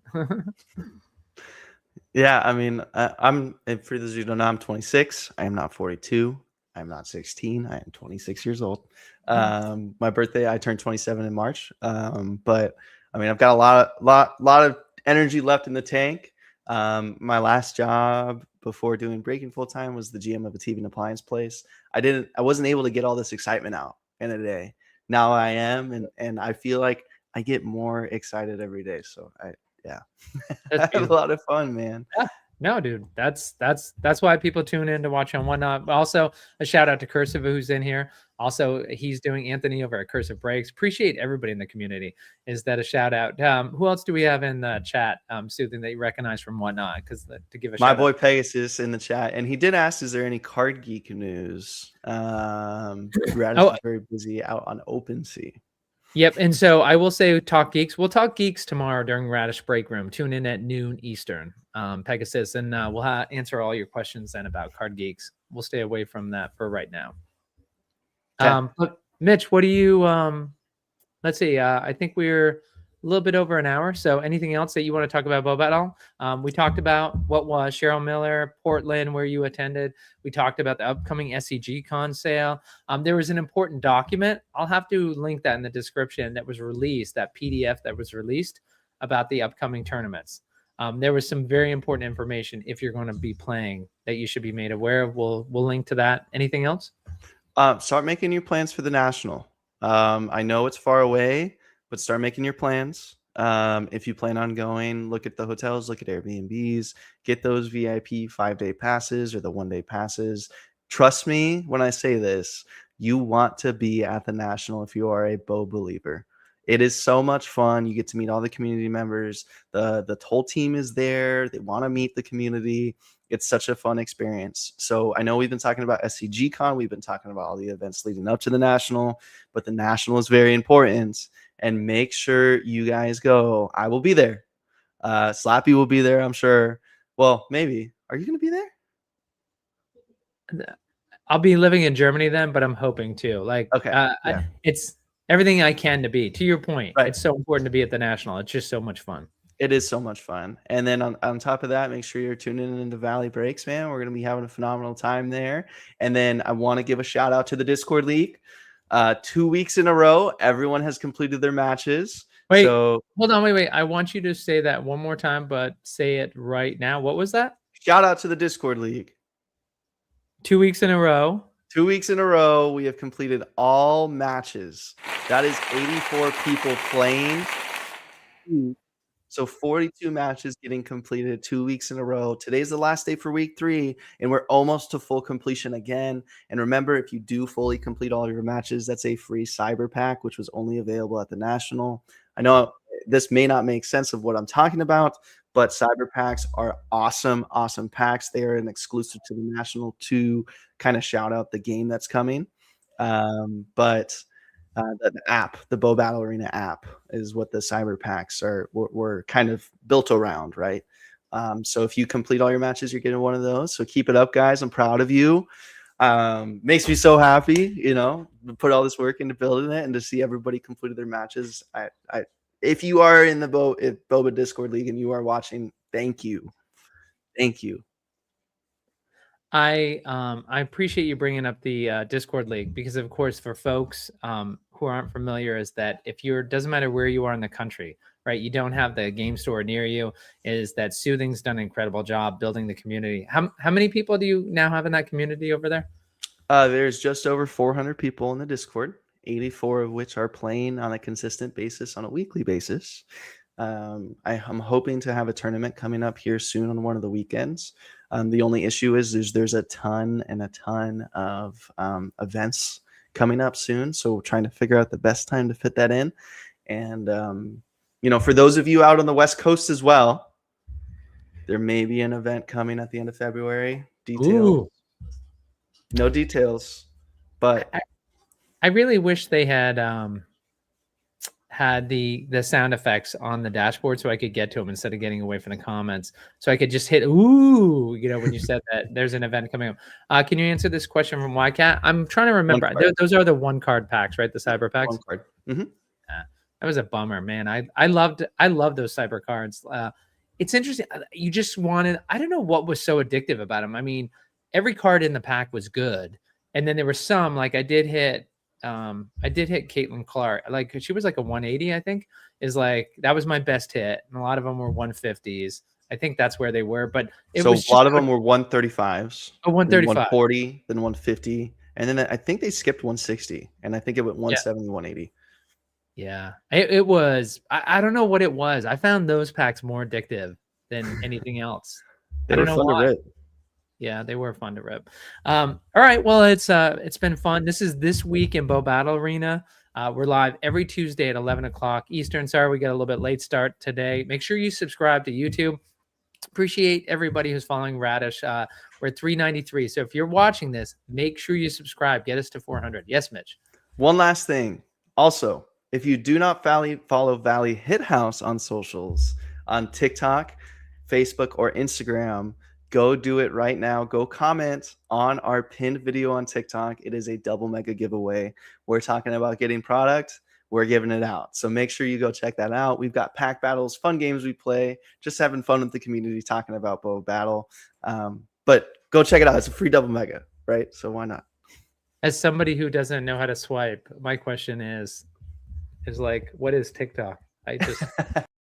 Yeah, I mean, for those of you who don't know, I'm 26. I am not 42. I'm not 16. I am 26 years old. My birthday, I turned 27 in March. But I mean, I've got a lot of energy left in the tank. My last job before doing breaking full time was the GM of a TV and appliance place. I wasn't able to get all this excitement out in a day. Now I am, and I feel like I get more excited every day. So I have a lot of fun, man. Yeah. No, dude, that's why people tune in to watch on Whatnot. But also a shout out to Cursive who's in here. Also, he's doing Anthony over at Cursive Breaks. Appreciate everybody in the community. Is that a shout out? Who else do we have in the chat? Soothing that you recognize from Whatnot? Because to give a my shout boy out. Pegasus in the chat, and he did ask, "Is there any card geek news?" Radish is very busy out on OpenSea. Yep. And so I will say Talk Geeks. We'll talk geeks tomorrow during Radish Break Room. Tune in at noon Eastern, Pegasus, and we'll answer all your questions then about card geeks. We'll stay away from that for right now. But Mitch, what do you, let's see, I think we're a little bit over an hour. So anything else that you want to talk about BoBA at all? We talked about what was Cheryl Miller, Portland, where you attended. We talked about the upcoming SCG Con sale. There was an important document. I'll have to link that in the description that was released, that PDF that was released about the upcoming tournaments. There was some very important information if you're going to be playing that you should be made aware of. We'll link to that. Anything else? Start making your plans for the National. I know it's far away, but start making your plans. If you plan on going, look at the hotels, look at Airbnbs, get those VIP 5-day passes or the 1-day passes. Trust me when I say this, you want to be at the National if you are a BoBA believer. It is so much fun. You get to meet all the community members. The whole team is there. They want to meet the community. It's such a fun experience. So I know we've been talking about SCG Con. We've been talking about all the events leading up to the National, but the National is very important. And make sure you guys go. I will be there. Slappy will be there, I'm sure. Well, maybe. Are you going to be there? I'll be living in Germany then, but I'm hoping to. Like, Okay, yeah. it's everything I can to be. To your point, Right. it's so important to be at the National. It's just so much fun. It is so much fun. And then on top of that, make sure you're tuning into Valley Breaks, man. We're going to be having a phenomenal time there. And then I want to give a shout out to the Discord League. 2 weeks in a row, everyone has completed their matches. Wait, so hold on, wait. I want you to say that one more time, but say it right now. What was that? shout out to the Discord League. 2 weeks in a row. 2 weeks in a row, we have completed all matches. That is 84 people playing. So 42 matches getting completed 2 weeks in a row. Today's the last day for week 3, and we're almost to full completion again. And remember, if you do fully complete all your matches, that's a free cyber pack, which was only available at the National. I know this may not make sense of what I'm talking about, but cyber packs are awesome, awesome packs. They are an exclusive to the National to kind of shout out the game that's coming. The app, the Bo Battle Arena app, is what the cyber packs were kind of built around, right? So if you complete all your matches, you're getting one of those. So keep it up, guys. I'm proud of you. Makes me so happy, to put all this work into building it and to see everybody completed their matches. If you are in the BoBA Discord League and you are watching, thank you. I appreciate you bringing up the Discord League, because of course, for folks who aren't familiar, is that if doesn't matter where you are in the country, right? You don't have the game store near you, is that Soothing's done an incredible job building the community. How many people do you now have in that community over there? There's just over 400 people in the Discord, 84 of which are playing on a consistent basis on a weekly basis. I'm hoping to have a tournament coming up here soon on one of the weekends. The only issue is there's a ton of events coming up soon, so we're trying to figure out the best time to fit that in. And for those of you out on the West Coast as well, there may be an event coming at the end of February. No details, but I really wish they had the sound effects on the dashboard so I could get to them instead of getting away from the comments. So I could just hit ooh, when you said that there's an event coming up. Can you answer this question from YCat? I'm trying to remember. Those are the 1-card packs, right? The cyber packs. 1 card. Mm-hmm. That was a bummer, man. I loved those cyber cards. It's interesting. You just wanted, I don't know what was so addictive about them. I mean, every card in the pack was good. And then there were some, like I did hit Caitlin Clark. Like she was like a 180, I think, is like, that was my best hit. And a lot of them were 150s. I think that's where they were, but a lot of them were 135s. Oh, 135. 140, then 150. And then I think they skipped 160. And I think it went 170, 180. Yeah, it was. I don't know what it was. I found those packs more addictive than anything else. They were fun to rip. Yeah, they were fun to rip. All right, well, it's been fun. This is This Week in Bo Battle Arena. We're live every Tuesday at 11 o'clock Eastern. Sorry, we got a little bit late start today. Make sure you subscribe to YouTube. Appreciate everybody who's following Radish. We're at 393. So if you're watching this, make sure you subscribe. Get us to 400. Yes, Mitch. One last thing. Also, if you do not follow Valley Hit House on socials, on TikTok, Facebook, or Instagram, go do it right now. Go comment on our pinned video on TikTok. It is a double mega giveaway. We're talking about getting product. We're giving it out. So make sure you go check that out. We've got pack battles, fun games we play, just having fun with the community, talking about Bo Battle. But go check it out. It's a free double mega, right? So why not? As somebody who doesn't know how to swipe, my question is like, what is TikTok? I just...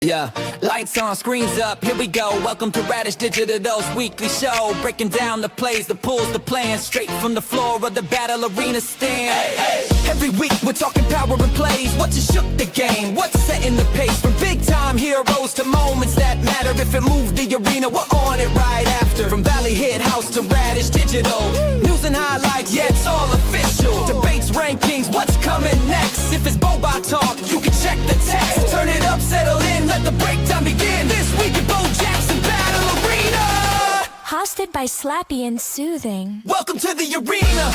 Yeah, lights on, screens up, here we go. Welcome to Radish Digital's weekly show. Breaking down the plays, the pulls, the plans, straight from the floor of the battle arena stand. Hey, hey. Every week we're talking power and plays. What just shook the game? What's setting the pace? From big time heroes to moments that matter. If it moved the arena, we're on it right after. From Valley Hit House to Radish Digital. News and highlights, yeah, it's all official. Debates, rankings, what's coming next? If it's BoBA talk, you can check the text. Turn it up, settle in, let the breakdown begin. This week at Bo Jackson Battle Arena. Hosted by Slappy and Soothing. Welcome to the arena.